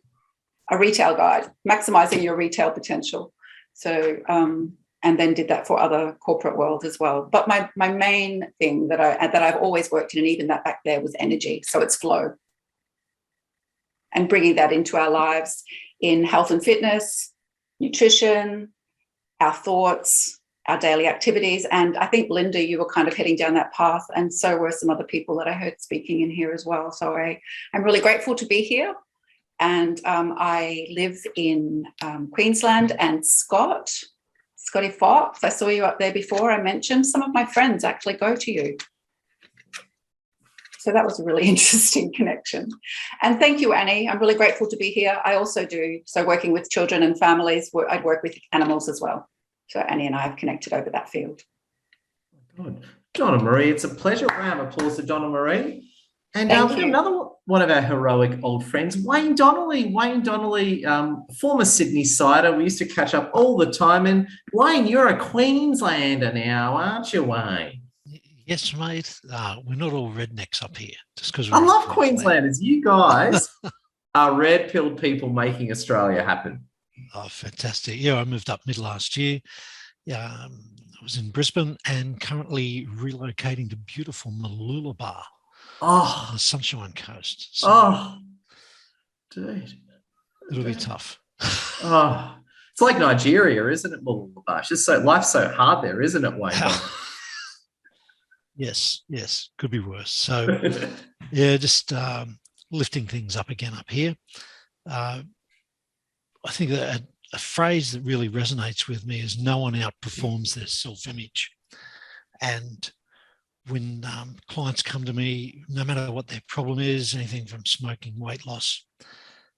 a retail guide, maximizing your retail potential. So, and then did that for other corporate world as well. But my main thing that I've always worked in, and even that back there, was energy. So it's flow. And bringing that into our lives in health and fitness, nutrition, our thoughts, our daily activities. And I think, Linda, you were kind of heading down that path, and so were some other people that I heard speaking in here as well. So I'm really grateful to be here. And I live in Queensland, and Scotty Fox, I saw you up there before. I mentioned some of my friends actually go to you. So that was a really interesting connection. And thank you, Annie. I'm really grateful to be here. I also do, so working with children and families, I'd work with animals as well. So Annie and I have connected over that field.
Good. Donna Marie, it's a pleasure. Round of applause to Donna Marie. And
Thank
we have
you.
another one of our heroic old friends, Wayne Donnelly. Wayne Donnelly, former Sydney sider. We used to catch up all the time. And Wayne, you're a Queenslander now, aren't you, Wayne?
Yes, mate. We're not all rednecks up here, just because
I love Queenslanders. You guys are red-pilled people making Australia happen.
Oh, fantastic. Yeah, I moved up mid last year. Yeah, I was in Brisbane and currently relocating to beautiful Mooloolaba
on
the Sunshine Coast. So
dude.
It'll be tough.
It's like Nigeria, isn't it, Mooloolaba? It's just life's so hard there, isn't it, Wayne?
Yes, could be worse. So, yeah, just lifting things up again up here. I think that a phrase that really resonates with me is no one outperforms their self-image. And when clients come to me, no matter what their problem is, anything from smoking, weight loss,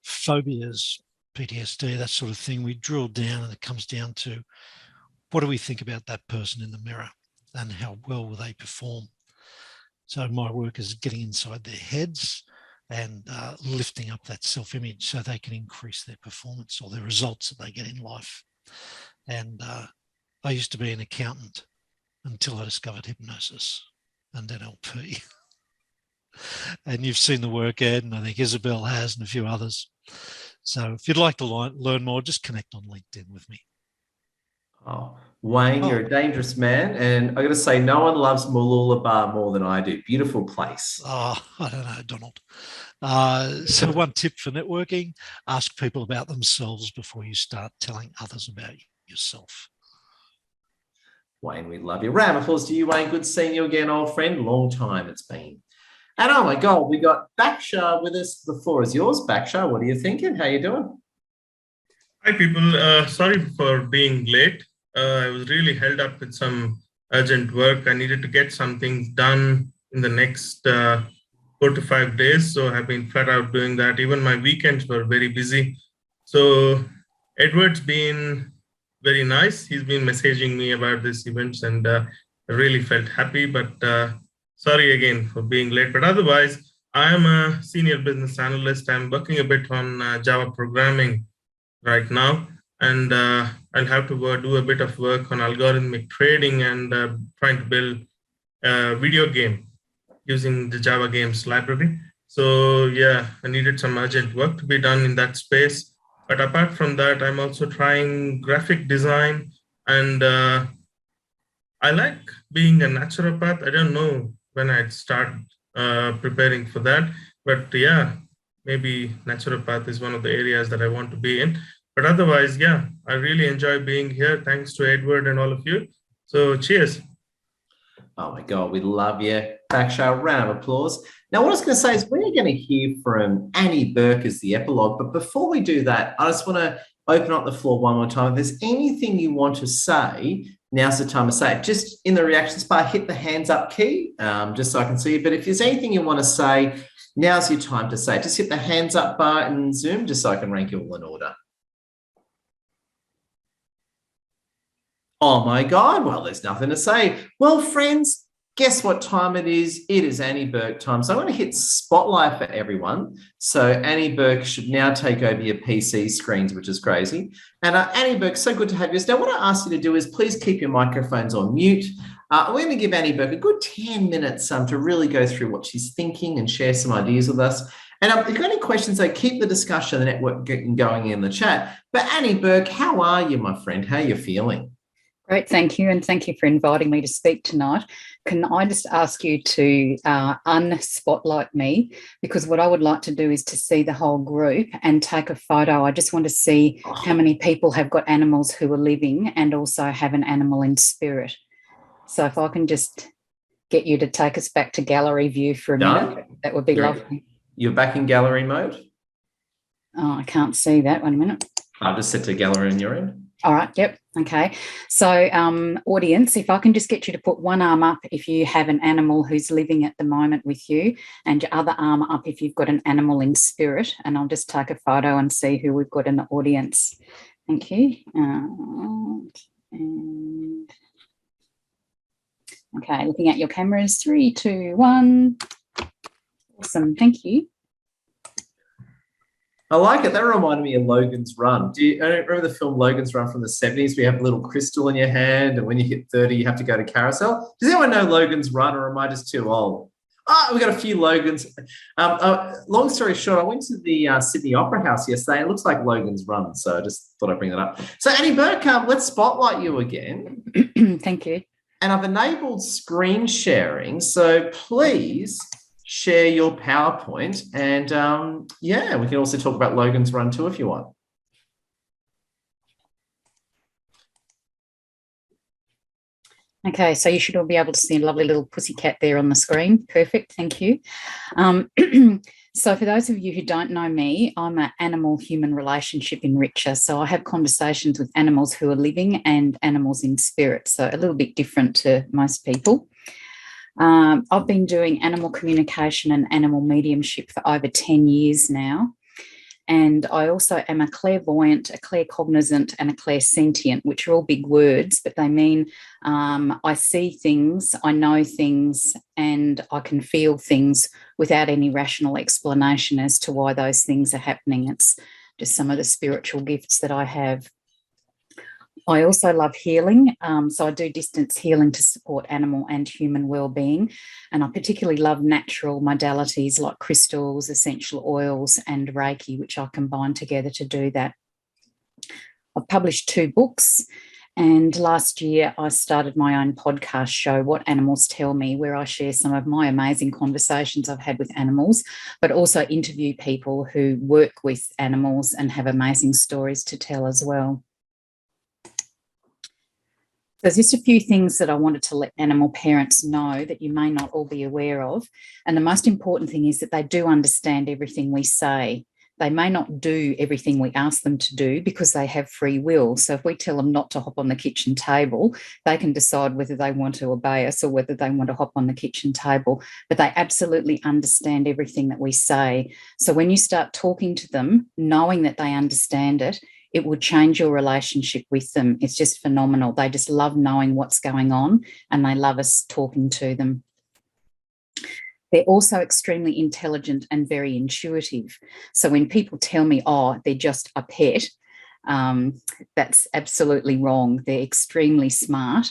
phobias, PTSD, that sort of thing, we drill down and it comes down to what do we think about that person in the mirror and how well will they perform. So my work is getting inside their heads and lifting up that self-image so they can increase their performance or the results that they get in life. And I used to be an accountant until I discovered hypnosis and NLP. And you've seen the work, Ed, and I think Isabel has, and a few others. So if you'd like to learn more, just connect on LinkedIn with me.
Oh, Wayne, you're a dangerous man. And I got to say, no one loves Mooloolaba more than I do. Beautiful place.
Oh, I don't know, Donald. So one tip for networking, ask people about themselves before you start telling others about yourself.
Wayne, we love you. Round of applause to you, Wayne. Good seeing you again, old friend. Long time it's been. And oh my God, we got Bakshar with us. The floor is yours, Bakshar. What are you thinking? How you doing?
Hi, people. Sorry for being late. I was really held up with some urgent work. I needed to get some things done in the next 4 to 5 days. So I've been flat out doing that. Even my weekends were very busy. So Edward's been very nice. He's been messaging me about these events and I really felt happy, but sorry again for being late. But otherwise, I am a senior business analyst. I'm working a bit on Java programming right now. And I'll have to do a bit of work on algorithmic trading and trying to build a video game using the Java Games library. So yeah, I needed some urgent work to be done in that space. But apart from that, I'm also trying graphic design. And I like being a naturopath. I don't know when I'd start preparing for that. But yeah, maybe naturopath is one of the areas that I want to be in. But otherwise, yeah, I really enjoy being here. Thanks to Edward and all of you. So cheers.
Oh my God, we love you. Bakshar, round of applause. Now, what I was going to say is we're going to hear from Annie Burke as the epilogue. But before we do that, I just want to open up the floor one more time. If there's anything you want to say, now's the time to say it. Just in the reactions bar, hit the hands up key, just so I can see you. But if there's anything you want to say, now's your time to say it. Just hit the hands up bar in Zoom, just so I can rank you all in order. Oh my God, well, there's nothing to say. Well, friends, guess what time it is? It is Annie Burke time. So I'm going to hit spotlight for everyone. So Annie Burke should now take over your PC screens, which is crazy. And Annie Burke, so good to have you. Now, what I ask you to do is please keep your microphones on mute. We're going to give Annie Burke a good 10 minutes to really go through what she's thinking and share some ideas with us. And if you've got any questions, keep the discussion, the network going in the chat. But Annie Burke, how are you, my friend? How are you feeling?
Great, thank you. And thank you for inviting me to speak tonight. Can I just ask you to unspotlight me? Because what I would like to do is to see the whole group and take a photo. I just want to see how many people have got animals who are living and also have an animal in spirit. So if I can just get you to take us back to gallery view for a minute, that would be lovely.
You're back in gallery mode?
Oh, I can't see that. Wait a minute.
I'll just set to gallery on your end.
All right, yep, okay. So audience, if I can just get you to put one arm up if you have an animal who's living at the moment with you and your other arm up if you've got an animal in spirit, and I'll just take a photo and see who we've got in the audience. Thank you. And okay, looking at your cameras, 3, 2, 1. Awesome, thank you.
I like it. That reminded me of Logan's Run. Do you remember the film Logan's Run from the 70s? We have a little crystal in your hand, and when you hit 30, you have to go to carousel. Does anyone know Logan's Run, or am I just too old? we've got a few Logans. Long story short, I went to the Sydney Opera House yesterday. It looks like Logan's run, so I just thought I'd bring that up. So Annie Burke, let's spotlight you again.
Thank you.
And I've enabled screen sharing, so please share your PowerPoint. And yeah, we can also talk about Logan's run too if you want.
Okay, so you should all be able to see a lovely little pussycat there on the screen. Perfect, thank you. So for those of you who don't know me, I'm an animal-human relationship enricher. So I have conversations with animals who are living and animals in spirit, so a little bit different to most people. I've been doing animal communication and animal mediumship for over 10 years now. And I also am a clairvoyant, a claircognizant, and a clairsentient, which are all big words, but they mean I see things, I know things, and I can feel things without any rational explanation as to why those things are happening. It's just some of the spiritual gifts that I have. I also love healing, so I do distance healing to support animal and human well-being, and I particularly love natural modalities like crystals, essential oils, and Reiki, which I combine together to do that. I've published 2 books, and last year I started my own podcast show, What Animals Tell Me, where I share some of my amazing conversations I've had with animals, but also interview people who work with animals and have amazing stories to tell as well. There's just a few things that I wanted to let animal parents know that you may not all be aware of. And the most important thing is that they do understand everything we say. They may not do everything we ask them to do because they have free will. So if we tell them not to hop on the kitchen table, they can decide whether they want to obey us or whether they want to hop on the kitchen table. But they absolutely understand everything that we say. So when you start talking to them, knowing that they understand it, it will change your relationship with them. It's just phenomenal. They just love knowing what's going on and they love us talking to them. They're also extremely intelligent and very intuitive. So when people tell me, oh, they're just a pet, that's absolutely wrong. They're extremely smart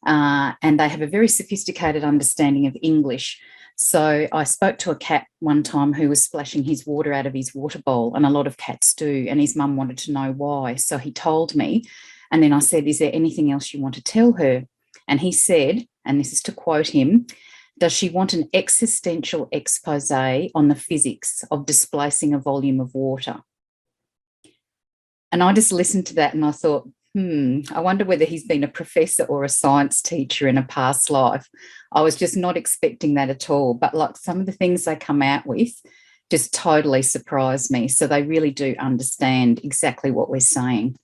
and they have a very sophisticated understanding of English. So I spoke to a cat one time who was splashing his water out of his water bowl, and a lot of cats do, and his mum wanted to know why. So he told me, and then I said, is there anything else you want to tell her? And he said, and this is to quote him, does she want an existential expose on the physics of displacing a volume of water? And I just listened to that and I thought, I wonder whether he's been a professor or a science teacher in a past life. I was just not expecting that at all. But like some of the things they come out with just totally surprised me. So they really do understand exactly what we're saying.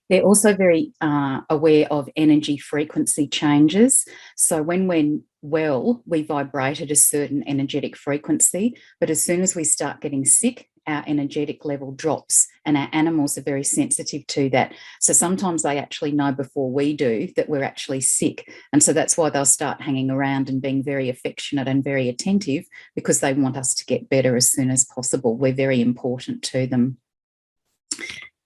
They're also very aware of energy frequency changes. So when we're well, we vibrate at a certain energetic frequency, but as soon as we start getting sick, our energetic level drops, and our animals are very sensitive to that. So sometimes they actually know before we do that we're actually sick. And so that's why they'll start hanging around and being very affectionate and very attentive, because they want us to get better as soon as possible. We're very important to them.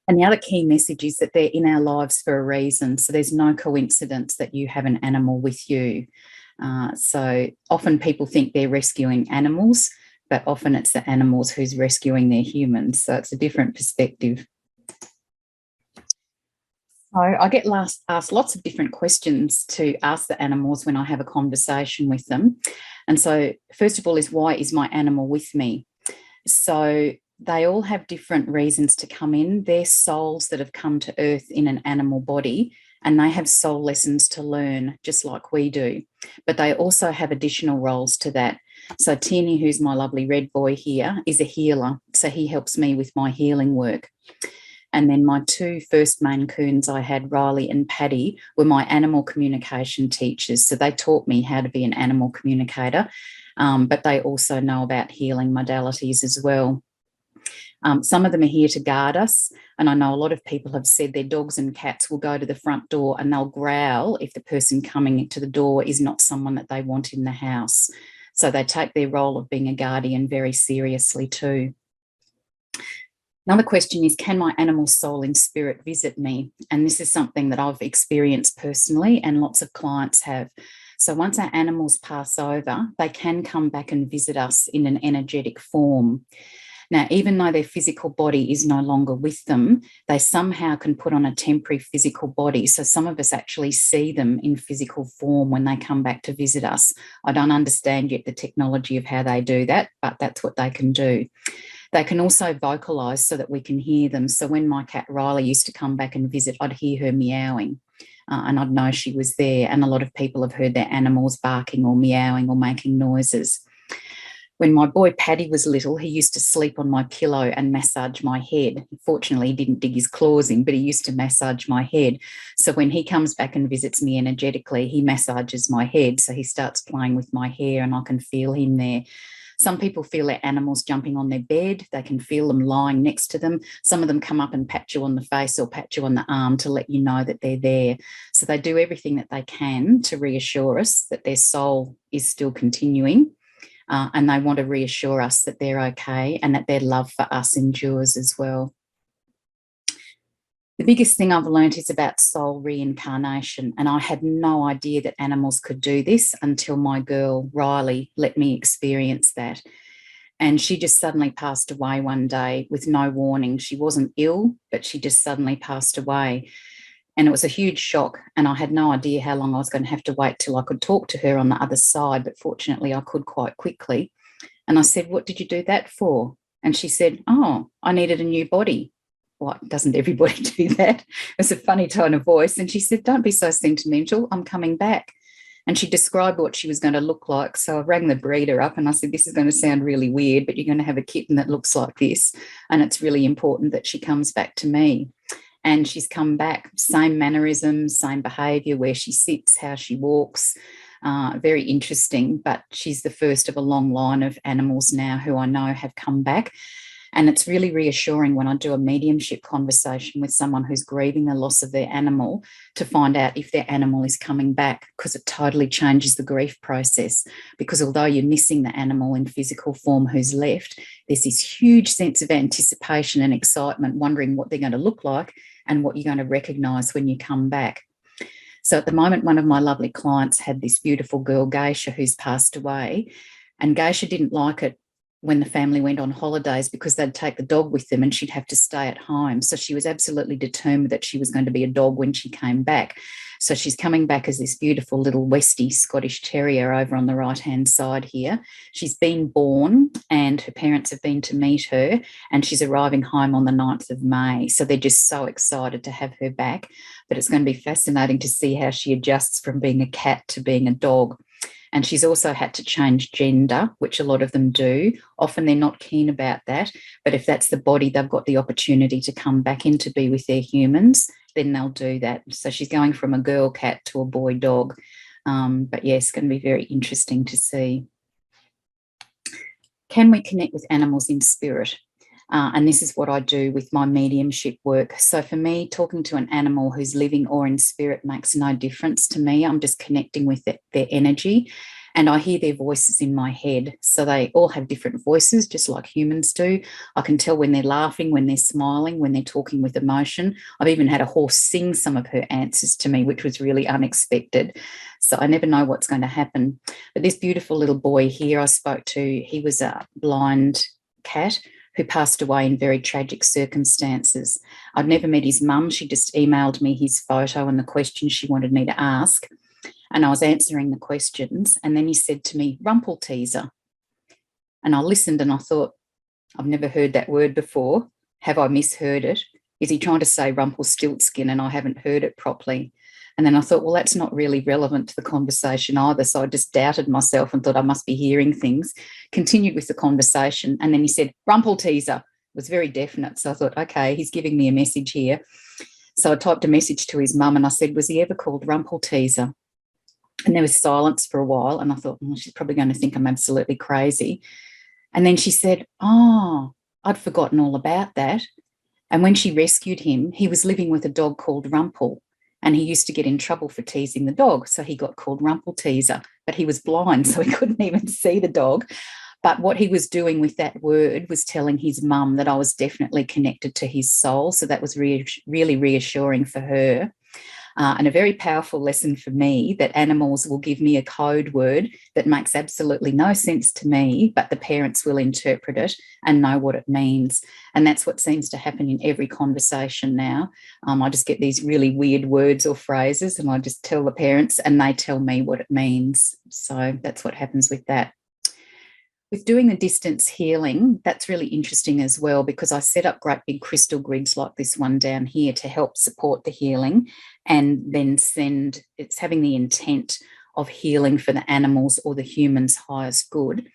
And the other key message is that they're in our lives for a reason. So there's no coincidence that you have an animal with you. So often people think they're rescuing animals, but often it's the animals who's rescuing their humans. So it's a different perspective. So I get asked lots of different questions to ask the animals when I have a conversation with them. And so first of all is, why is my animal with me? So they all have different reasons to come in. They're souls that have come to earth in an animal body, and they have soul lessons to learn just like we do. But they also have additional roles to that. So Tierney, who's my lovely red boy here, is a healer. So he helps me with my healing work. And then my 2 first Maine Coons I had, Riley and Paddy, were my animal communication teachers. So they taught me how to be an animal communicator, but they also know about healing modalities as well. Some of them are here to guard us, and I know a lot of people have said their dogs and cats will go to the front door and they'll growl if the person coming to the door is not someone that they want in the house. So they take their role of being a guardian very seriously too. Another question is, can my animal soul in spirit visit me? And this is something that I've experienced personally and lots of clients have. So once our animals pass over, they can come back and visit us in an energetic form. Now, even though their physical body is no longer with them, they somehow can put on a temporary physical body. So some of us actually see them in physical form when they come back to visit us. I don't understand yet the technology of how they do that, but that's what they can do. They can also vocalise so that we can hear them. So when my cat Riley used to come back and visit, I'd hear her meowing and I'd know she was there. And a lot of people have heard their animals barking or meowing or making noises. When my boy Paddy was little, he used to sleep on my pillow and massage my head. Fortunately, he didn't dig his claws in, but he used to massage my head. So when he comes back and visits me energetically, he massages my head. So he starts playing with my hair and I can feel him there. Some people feel their animals jumping on their bed. They can feel them lying next to them. Some of them come up and pat you on the face or pat you on the arm to let you know that they're there. So they do everything that they can to reassure us that their soul is still continuing. And they want to reassure us that they're okay and that their love for us endures as well. The biggest thing I've learned is about soul reincarnation, and I had no idea that animals could do this until my girl Riley let me experience that. And she just suddenly passed away one day with no warning. She wasn't ill, but she just suddenly passed away. And it was a huge shock, and I had no idea how long I was going to have to wait till I could talk to her on the other side, but fortunately I could quite quickly. And I said, "What did you do that for?" And she said, "Oh, I needed a new body." Well, doesn't everybody do that? It was a funny tone of voice. And she said, "Don't be so sentimental, I'm coming back." And she described what she was going to look like. So I rang the breeder up and I said, "This is going to sound really weird, but you're going to have a kitten that looks like this. And it's really important that she comes back to me." And she's come back, same mannerisms, same behaviour, where she sits, how she walks. Very interesting, but she's the first of a long line of animals now who I know have come back. And it's really reassuring when I do a mediumship conversation with someone who's grieving the loss of their animal to find out if their animal is coming back, because it totally changes the grief process. Because although you're missing the animal in physical form who's left, there's this huge sense of anticipation and excitement, wondering what they're going to look like and what you're going to recognise when you come back. So at the moment, one of my lovely clients had this beautiful girl, Geisha, who's passed away. And Geisha didn't like it when the family went on holidays because they'd take the dog with them and she'd have to stay at home. So she was absolutely determined that she was going to be a dog when she came back. So she's coming back as this beautiful little Westie Scottish Terrier over on the right-hand side here. She's been born and her parents have been to meet her, and she's arriving home on the 9th of May. So they're just so excited to have her back. But it's going to be fascinating to see how she adjusts from being a cat to being a dog. And she's also had to change gender, which a lot of them do. Often they're not keen about that. But if that's the body they've got the opportunity to come back in to be with their humans, then they'll do that. So she's going from a girl cat to a boy dog. But yes, it's going to be very interesting to see. Can we connect with animals in spirit? And this is what I do with my mediumship work. So for me, talking to an animal who's living or in spirit makes no difference to me. I'm just connecting with their energy, and I hear their voices in my head. So they all have different voices, just like humans do. I can tell when they're laughing, when they're smiling, when they're talking with emotion. I've even had a horse sing some of her answers to me, which was really unexpected. So I never know what's going to happen. But this beautiful little boy here I spoke to, he was a blind cat who passed away in very tragic circumstances. I'd never met his mum. She just emailed me his photo and the questions she wanted me to ask. And I was answering the questions. And then he said to me, "Rumpelteazer." And I listened and I thought, I've never heard that word before. Have I misheard it? Is he trying to say Rumpelstiltskin and I haven't heard it properly? And then I thought, well, that's not really relevant to the conversation either. So I just doubted myself and thought I must be hearing things. Continued with the conversation. And then he said, "Rumpelteazer." It was very definite. So I thought, okay, he's giving me a message here. So I typed a message to his mum and I said, "Was he ever called Rumpelteazer?" And there was silence for a while. And I thought, she's probably going to think I'm absolutely crazy. And then she said, "Oh, I'd forgotten all about that." And when she rescued him, he was living with a dog called Rumpel. And he used to get in trouble for teasing the dog. So he got called Rumpelteazer, but he was blind, so he couldn't even see the dog. But what he was doing with that word was telling his mum that I was definitely connected to his soul. So that was really reassuring for her. and a very powerful lesson for me that animals will give me a code word that makes absolutely no sense to me, but the parents will interpret it and know what it means. And that's what seems to happen in every conversation now. I just get these really weird words or phrases and I just tell the parents and they tell me what it means. So that's what happens with that. With doing the distance healing, that's really interesting as well, because I set up great big crystal grids like this one down here to help support the healing, and then it's having the intent of healing for the animals or the human's highest good.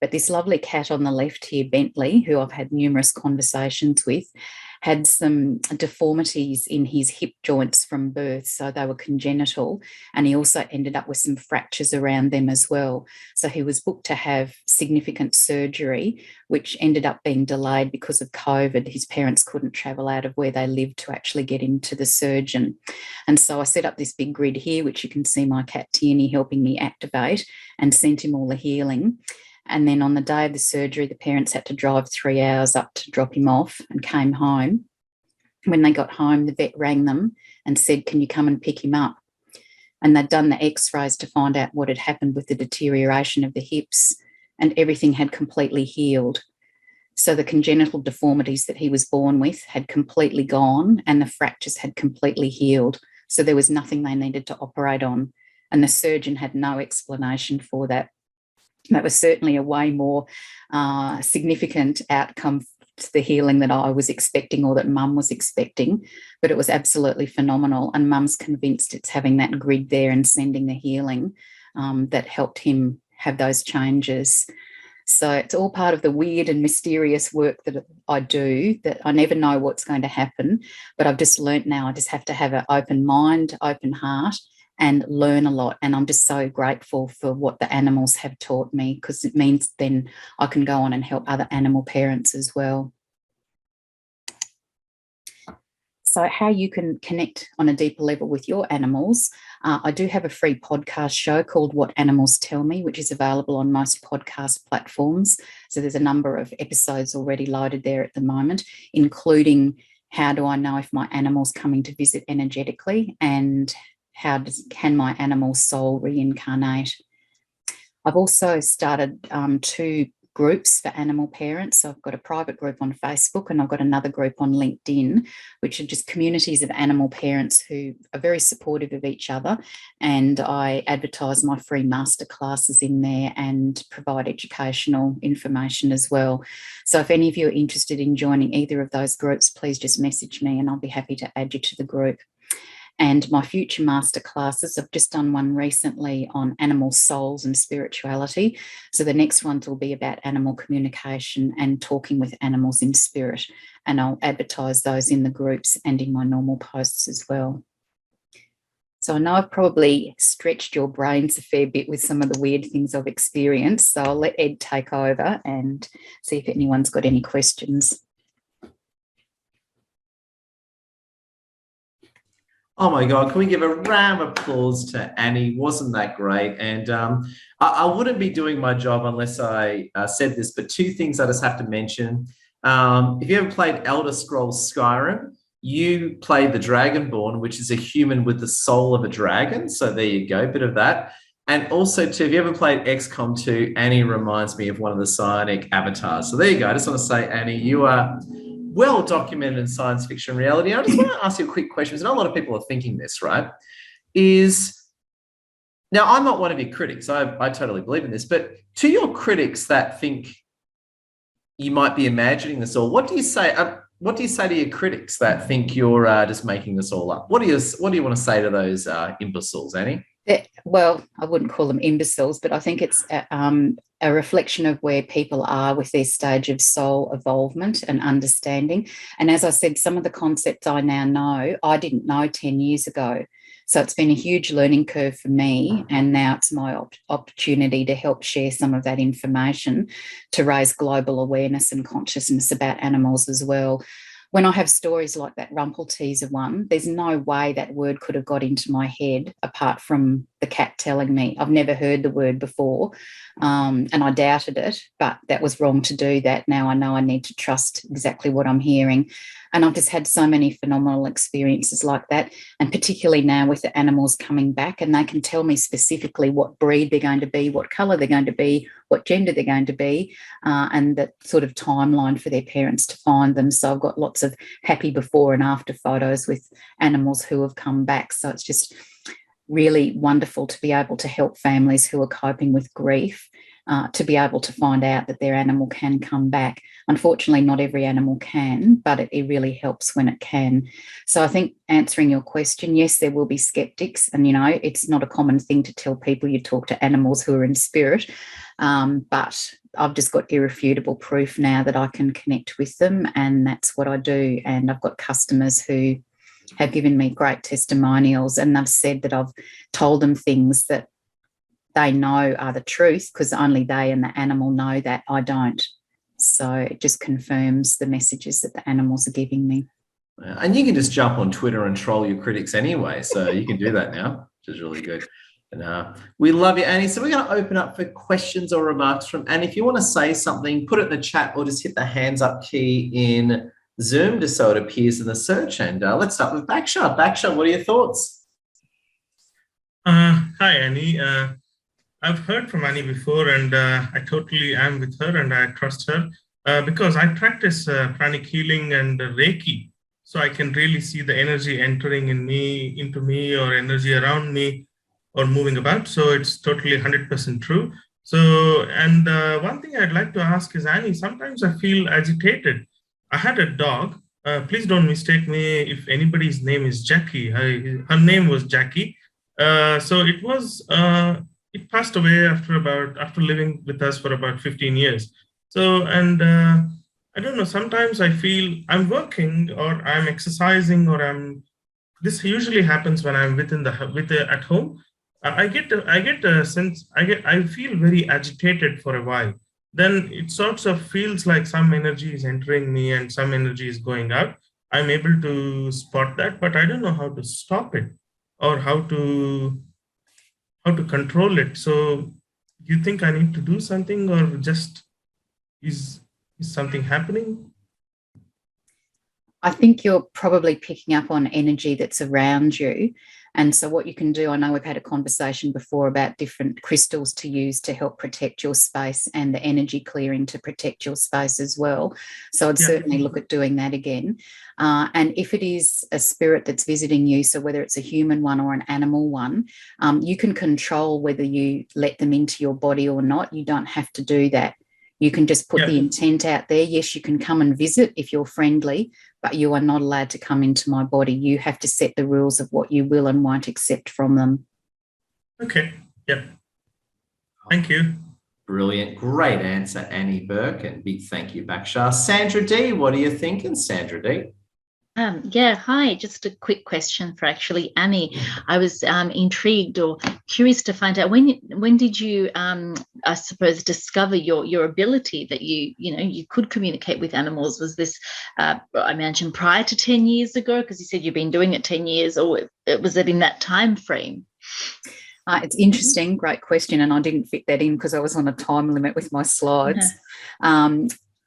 But this lovely cat on the left here, Bentley, who I've had numerous conversations with, had some deformities in his hip joints from birth, so they were congenital, and he also ended up with some fractures around them as well. So he was booked to have significant surgery, which ended up being delayed because of COVID. His parents couldn't travel out of where they lived to actually get him to the surgeon. And so I set up this big grid here, which you can see my cat Tierney helping me activate, and sent him all the healing. And then on the day of the surgery, the parents had to drive 3 hours up to drop him off and came home. When they got home, the vet rang them and said, "Can you come and pick him up?" And they'd done the x-rays to find out what had happened with the deterioration of the hips, and everything had completely healed. So the congenital deformities that he was born with had completely gone and the fractures had completely healed. So there was nothing they needed to operate on. And the surgeon had no explanation for that. That was certainly a way more significant outcome to the healing that I was expecting, or that Mum was expecting, but it was absolutely phenomenal. And Mum's convinced it's having that grid there and sending the healing that helped him have those changes. So it's all part of the weird and mysterious work that I do, that I never know what's going to happen, but I've just learnt now I just have to have an open mind, open heart, and learn a lot. And I'm just so grateful for what the animals have taught me, because it means then I can go on and help other animal parents as well. So how you can connect on a deeper level with your animals. I do have a free podcast show called What Animals Tell Me, which is available on most podcast platforms. So there's a number of episodes already loaded there at the moment, including how do I know if my animal's coming to visit energetically, and can my animal soul reincarnate? I've also started 2 groups for animal parents. So I've got a private group on Facebook and I've got another group on LinkedIn, which are just communities of animal parents who are very supportive of each other. And I advertise my free masterclasses in there and provide educational information as well. So if any of you are interested in joining either of those groups, please just message me and I'll be happy to add you to the group. And my future masterclasses, I've just done one recently on animal souls and spirituality. So the next ones will be about animal communication and talking with animals in spirit. And I'll advertise those in the groups and in my normal posts as well. So I know I've probably stretched your brains a fair bit with some of the weird things I've experienced. So I'll let Ed take over and see if anyone's got any questions.
Oh my God, can we give a round of applause to Annie? Wasn't that great? And I wouldn't be doing my job unless I said this, but 2 things I just have to mention. If you ever played Elder Scrolls Skyrim, you played the Dragonborn, which is a human with the soul of a dragon. So there you go, bit of that. And also, too, if you ever played XCOM 2, Annie reminds me of one of the psionic avatars. So there you go. I just want to say, Annie, you are well documented in science fiction reality. I just want to ask you a quick question, because I know a lot of people are thinking this, right? Now, I'm not one of your critics. I totally believe in this. But to your critics that think you might be imagining this all, what do you say? What do you say to your critics that think you're just making this all up? What do you want to say to those imbeciles, Annie?
Well, I wouldn't call them imbeciles, but I think it's a reflection of where people are with their stage of soul evolvement and understanding. And as I said, some of the concepts I now know, I didn't know 10 years ago. So it's been a huge learning curve for me. And now it's my opportunity to help share some of that information to raise global awareness and consciousness about animals as well. When I have stories like that Rumpelteazer one, there's no way that word could have got into my head apart from the cat telling me. I've never heard the word before, and I doubted it, but that was wrong to do that. Now I know I need to trust exactly what I'm hearing. And I've just had so many phenomenal experiences like that, and particularly now with the animals coming back, and they can tell me specifically what breed they're going to be, what colour they're going to be, what gender they're going to be, and that sort of timeline for their parents to find them. So I've got lots of happy before and after photos with animals who have come back. So it's just really wonderful to be able to help families who are coping with grief, to be able to find out that their animal can come back. Unfortunately, not every animal can, but it really helps when it can. So I think answering your question, yes, there will be skeptics, and, you know, it's not a common thing to tell people you talk to animals who are in spirit, but I've just got irrefutable proof now that I can connect with them, and that's what I do. And I've got customers who have given me great testimonials, and they've said that I've told them things that they know are the truth, because only they and the animal know that. I don't. So it just confirms the messages that the animals are giving me.
And you can just jump on Twitter and troll your critics anyway. So you can do that now, which is really good. And we love you, Annie. So we're going to open up for questions or remarks from Annie. If you want to say something, put it in the chat or just hit the hands up key in Zoom just so it appears in the search. And let's start with Baksha. Baksha, what are your thoughts?
Hi, Annie. I've heard from Annie before, and I totally am with her, and I trust her because I practice pranic healing and Reiki, so I can really see the energy entering into me, or energy around me, or moving about. So it's totally 100% true. So, and one thing I'd like to ask is, Annie, sometimes I feel agitated. I had a dog. Please don't mistake me if anybody's name is Jackie. Her name was Jackie. So it was. It passed away after living with us for about 15 years. So, and I don't know, sometimes I feel I'm working or I'm exercising or this usually happens when I'm at home. I get a sense, I feel very agitated for a while. Then it sort of feels like some energy is entering me and some energy is going out. I'm able to spot that, but I don't know how to stop it or how to control it. So you think I need to do something, or just is something happening?
I think you're probably picking up on energy that's around you. And so what you can do, I know we've had a conversation before about different crystals to use to help protect your space, and the energy clearing to protect your space as well. So I'd certainly look at doing that again. And if it is a spirit that's visiting you, so whether it's a human one or an animal one, you can control whether you let them into your body or not. You don't have to do that. You can just put the intent out there. Yes, you can come and visit if you're friendly, but you are not allowed to come into my body. You have to set the rules of what you will and won't accept from them.
Okay. Yeah. Thank you.
Brilliant. Great answer, Annie Burke, and big thank you, Baksha. Sandra D, what are you thinking, Sandra D?
Yeah, hi. Just a quick question for actually Annie. I was intrigued or curious to find out when did you, I suppose, discover your ability that you could communicate with animals? Was this, I imagine, prior to 10 years ago? Because you said you've been doing it 10 years, or was it in that time frame?
It's interesting, great question, and I didn't fit that in because I was on a time limit with my slides.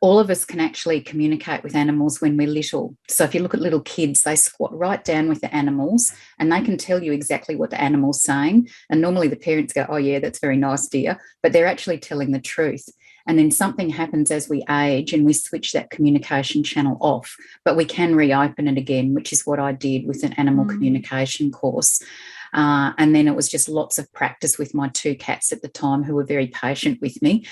All of us can actually communicate with animals when we're little. So if you look at little kids, they squat right down with the animals and they can tell you exactly what the animal's saying. And normally the parents go, oh, yeah, that's very nice, dear. But they're actually telling the truth. And then something happens as we age and we switch that communication channel off. But we can reopen it again, which is what I did with an animal communication course. And then it was just lots of practice with my two cats at the time who were very patient with me,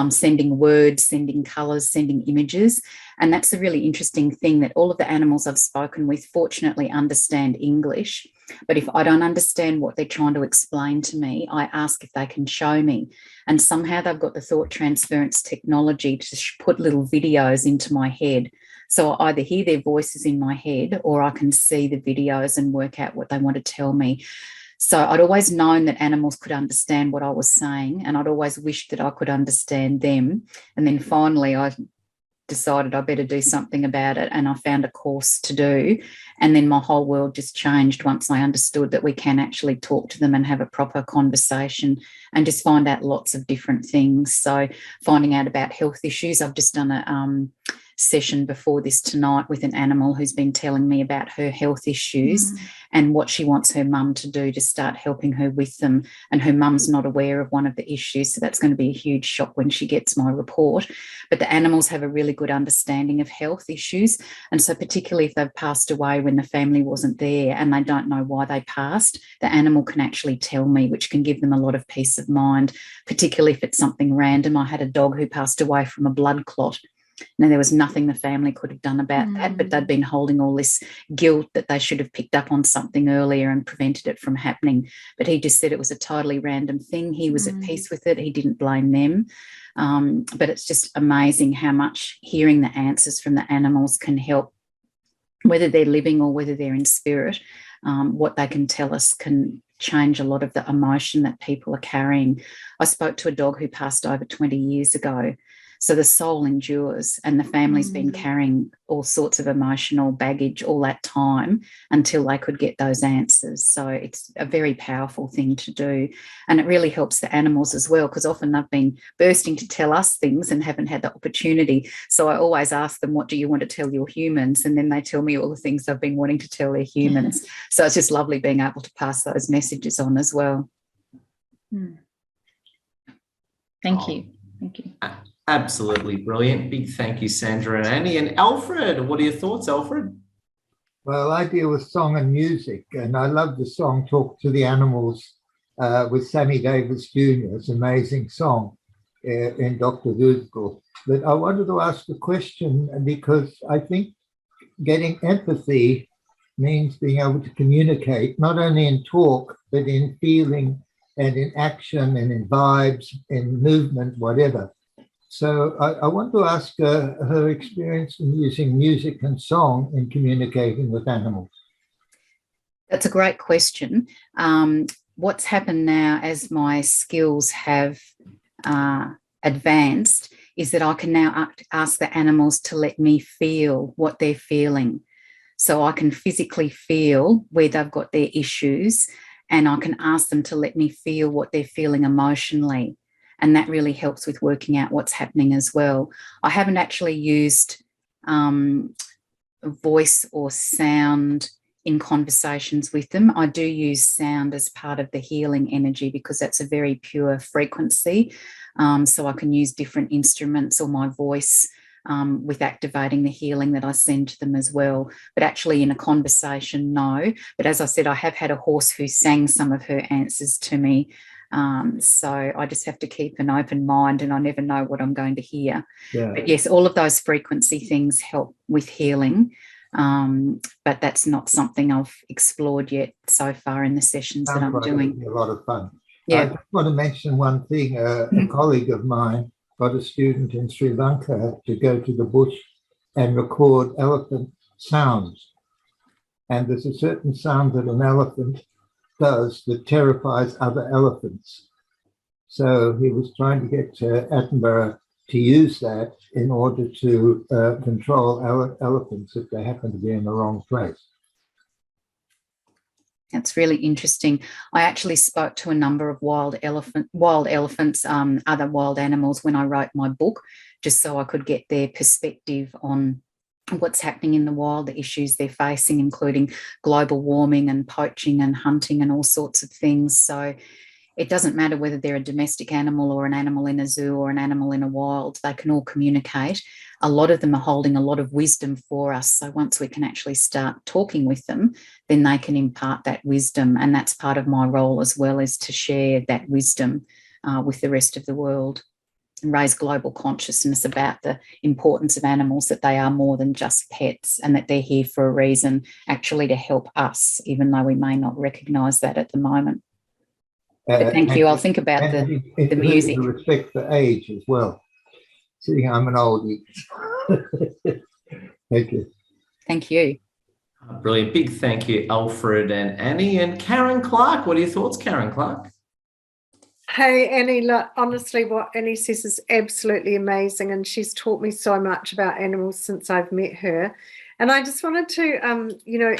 sending words, sending colours, sending images. And that's a really interesting thing, that all of the animals I've spoken with fortunately understand English. But if I don't understand what they're trying to explain to me, I ask if they can show me. And somehow they've got the thought transference technology to put little videos into my head. So I either hear their voices in my head or I can see the videos and work out what they want to tell me. So I'd always known that animals could understand what I was saying, and I'd always wished that I could understand them. And then finally I decided I better do something about it, and I found a course to do. And then my whole world just changed once I understood that we can actually talk to them and have a proper conversation and just find out lots of different things. So finding out about health issues, I've just done a session before this tonight with an animal who's been telling me about her health issues and what she wants her mum to do to start helping her with them. And her mum's not aware of one of the issues, so that's going to be a huge shock when she gets my report. But the animals have a really good understanding of health issues, and so particularly if they've passed away when the family wasn't there and they don't know why they passed, the animal can actually tell me, which can give them a lot of peace of mind, particularly if it's something random. I had a dog who passed away from a blood clot. Now, there was nothing the family could have done about that, but they'd been holding all this guilt that they should have picked up on something earlier and prevented it from happening. But he just said it was a totally random thing. He was at peace with it. He didn't blame them. But it's just amazing how much hearing the answers from the animals can help, whether they're living or whether they're in spirit. What they can tell us can change a lot of the emotion that people are carrying. I spoke to a dog who passed over 20 years ago. So the soul endures, and the family's been carrying all sorts of emotional baggage all that time until they could get those answers. So it's a very powerful thing to do. And it really helps the animals as well, because often they've been bursting to tell us things and haven't had the opportunity. So I always ask them, what do you want to tell your humans? And then they tell me all the things they've been wanting to tell their humans. So it's just lovely being able to pass those messages on as well.
Thank you. Thank you.
Absolutely brilliant. Big thank you, Sandra and Annie. And Alfred, what are your thoughts, Alfred?
Well, I deal with song and music, and I love the song Talk to the Animals with Sammy Davis Jr. It's an amazing song in Dr. Doolittle. But I wanted to ask a question, because I think getting empathy means being able to communicate, not only in talk, but in feeling and in action and in vibes, in movement, whatever. So I want to ask her experience in using music and song in communicating with animals.
That's a great question. What's happened now as my skills have advanced is that I can now ask the animals to let me feel what they're feeling. So I can physically feel where they've got their issues, and I can ask them to let me feel what they're feeling emotionally. And that really helps with working out what's happening as well. I haven't actually used voice or sound in conversations with them. I do use sound as part of the healing energy, because that's a very pure frequency. So I can use different instruments or my voice with activating the healing that I send to them as well. But actually in a conversation, no. But as I said, I have had a horse who sang some of her answers to me. So I just have to keep an open mind, and I never know what I'm going to hear. But yes, all of those frequency things help with healing. But that's not something I've explored yet so far in the sessions that I'm doing.
A lot of fun.
Yeah.
I just want to mention one thing. A colleague of mine got a student in Sri Lanka to go to the bush and record elephant sounds. And there's a certain sound that an elephant does that terrifies other elephants. So he was trying to get Attenborough to use that in order to control elephants if they happen to be in the wrong place.
That's really interesting. I actually spoke to a number of wild elephants, other wild animals when I wrote my book, just so I could get their perspective on what's happening in the wild, the issues they're facing, including global warming and poaching and hunting and all sorts of things. So it doesn't matter whether they're a domestic animal or an animal in a zoo or an animal in a wild, they can all communicate. A lot of them are holding a lot of wisdom for us. So once we can actually start talking with them, then they can impart that wisdom. And that's part of my role as well, is to share that wisdom with the rest of the world and raise global consciousness about the importance of animals, that they are more than just pets and that they're here for a reason, actually to help us, even though we may not recognise that at the moment. But thank you. I'll think about the music.
Respect for age as well. See, I'm an oldie. Thank you.
Thank you.
Brilliant. Big thank you, Alfred and Annie. And Karen Clark, what are your thoughts, Karen Clark?
Hey, Annie, look, honestly, what Annie says is absolutely amazing. And she's taught me so much about animals since I've met her. And I just wanted to,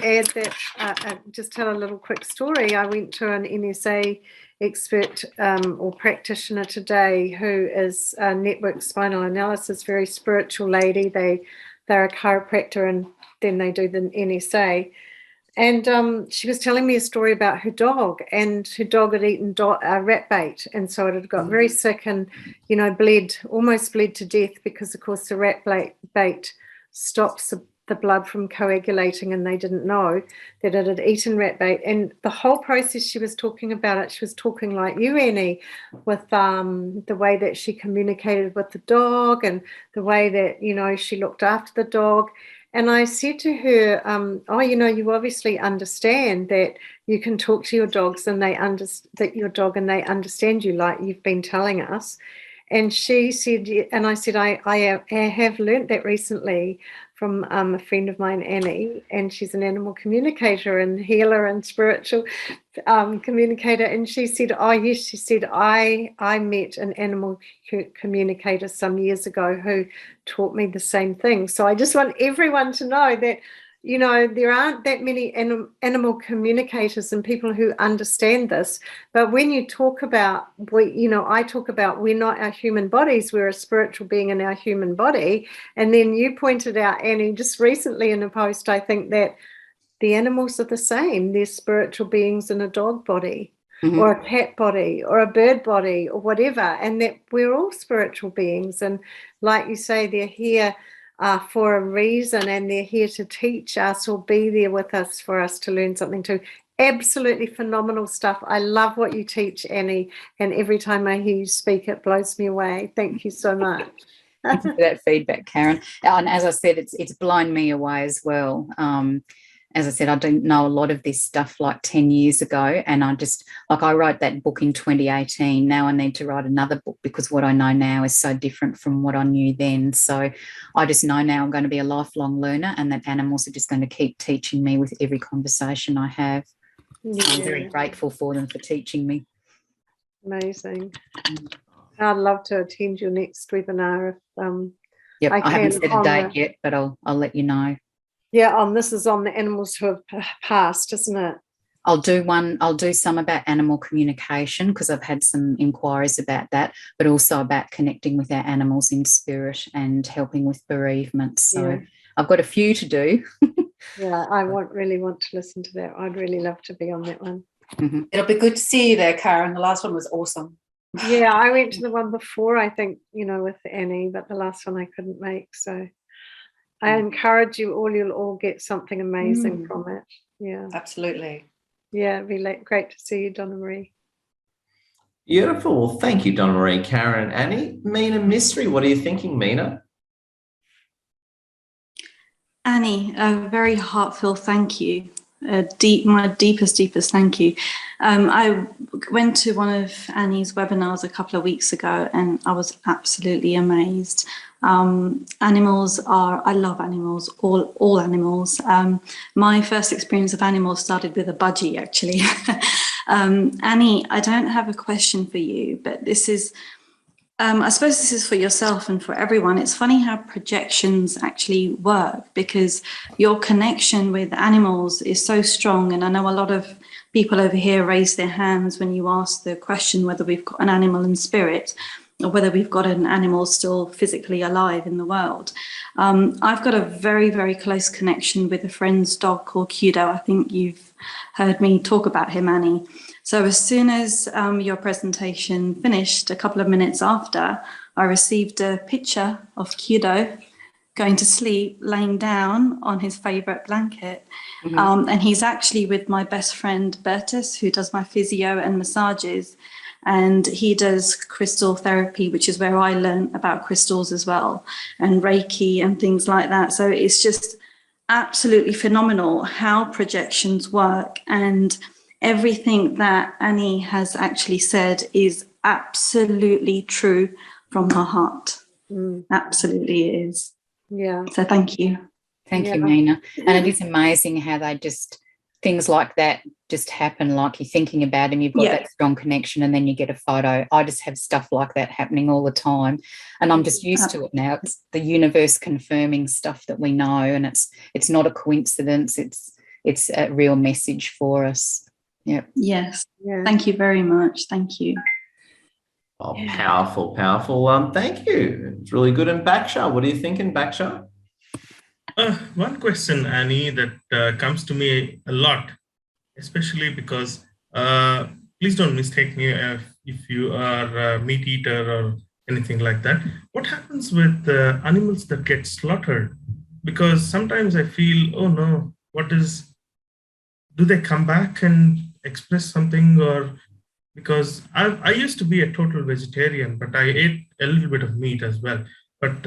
add that, just tell a little quick story. I went to an NSA expert or practitioner today who is a network spinal analysis, very spiritual lady. They're a chiropractor and then they do the NSA. And she was telling me a story about her dog, and her dog had eaten rat bait, and so it had got very sick and, almost bled to death because, of course, the rat bait stops the blood from coagulating, and they didn't know that it had eaten rat bait. And the whole process she was talking about it, she was talking like you, Annie, with the way that she communicated with the dog and the way that, she looked after the dog. And I said to her, you obviously understand that you can talk to your dogs and they understand you, like you've been telling us. And she said, and I said, I have learnt that recently from a friend of mine, Annie, and she's an animal communicator and healer and spiritual communicator. And she said, oh, yes, she said, I met an animal communicator some years ago who taught me the same thing. So I just want everyone to know that, there aren't that many animal communicators and people who understand this. But when you talk about, I talk about we're not our human bodies, we're a spiritual being in our human body. And then you pointed out, Annie, just recently in a post, I think that the animals are the same. They're spiritual beings in a dog body. Mm-hmm. Or a cat body or a bird body or whatever, and that we're all spiritual beings. And like you say, they're here for a reason, and they're here to teach us or be there with us for us to learn something too. Absolutely phenomenal stuff. I love what you teach, Annie, and every time I hear you speak, it blows me away. Thank you so much.
Thank you for that feedback, Karen. And as I said, it's blown me away as well. As I said, I didn't know a lot of this stuff like 10 years ago. And I wrote that book in 2018. Now I need to write another book because what I know now is so different from what I knew then. So I just know now I'm going to be a lifelong learner, and that animals are just going to keep teaching me with every conversation I have. Yeah. I'm very grateful for them for teaching me.
Amazing. I'd love to attend your next webinar.
Yep, I haven't set a date yet, but I'll let you know.
Yeah, this is on the animals who have passed, isn't it?
I'll do some about animal communication because I've had some inquiries about that, but also about connecting with our animals in spirit and helping with bereavement. So yeah. I've got a few to do.
Yeah, I really want to listen to that. I'd really love to be on that one.
Mm-hmm.
It'll be good to see you there, Karen. The last one was awesome.
Yeah, I went to the one before, I think, with Annie, but the last one I couldn't make. So I encourage you all, you'll all get something amazing from it. Yeah.
Absolutely.
Yeah, it'd be great to see you, Donna Marie.
Beautiful. Well, thank you, Donna Marie, Karen, Annie. Mina Mystery, what are you thinking, Mina?
Annie, a very heartfelt thank you. My deepest thank you. I went to one of Annie's webinars a couple of weeks ago and I was absolutely amazed. I love animals, all animals. My first experience of animals started with a budgie, actually. Annie, I don't have a question for you, but this is, I suppose this is for yourself and for everyone. It's funny how projections actually work because your connection with animals is so strong. And I know a lot of people over here raise their hands when you ask the question whether we've got an animal in spirit or whether we've got an animal still physically alive in the world. I've got a very, very close connection with a friend's dog called Kudo. I think you've heard me talk about him, Annie. So as soon as your presentation finished, a couple of minutes after, I received a picture of Kudo going to sleep, laying down on his favorite blanket. Mm-hmm. And he's actually with my best friend, Bertus, who does my physio and massages. And he does crystal therapy, which is where I learned about crystals as well, and Reiki and things like that. So it's just absolutely phenomenal how projections work. And everything that Annie has actually said is absolutely true from her heart. Absolutely is.
Yeah.
So thank you.
Thank you, Mina. And it is amazing how they just things like that just happen, like you're thinking about him, you've got that strong connection, and then you get a photo. I just have stuff like that happening all the time, and I'm just used to it now. It's the universe confirming stuff that we know, and it's not a coincidence. It's a real message for us. Yeah.
Yes. Thank you very much. Thank you.
Oh, powerful, powerful. Thank you. It's really good. And Baksha, what are you thinking, Baksha?
One question, Annie, that comes to me a lot, especially because, please don't mistake me if you are a meat eater or anything like that. What happens with animals that get slaughtered? Because sometimes I feel, oh no, do they come back and express something? Or because I used to be a total vegetarian, but I ate a little bit of meat as well. But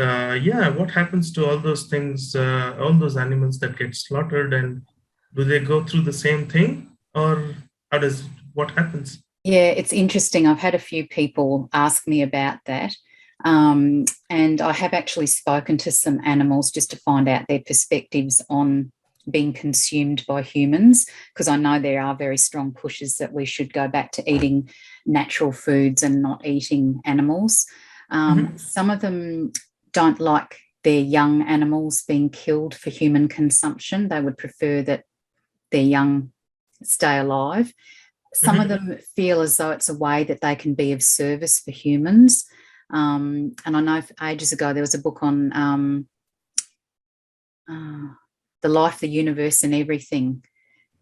what happens to all those things, all those animals that get slaughtered, and do they go through the same thing, or what happens?
Yeah, it's interesting. I've had a few people ask me about that. And I have actually spoken to some animals just to find out their perspectives on being consumed by humans, because I know there are very strong pushes that we should go back to eating natural foods and not eating animals. Some of them don't like their young animals being killed for human consumption. They would prefer that their young stay alive. Some of them feel as though it's a way that they can be of service for humans. And I know ages ago there was a book on the life, the universe and everything.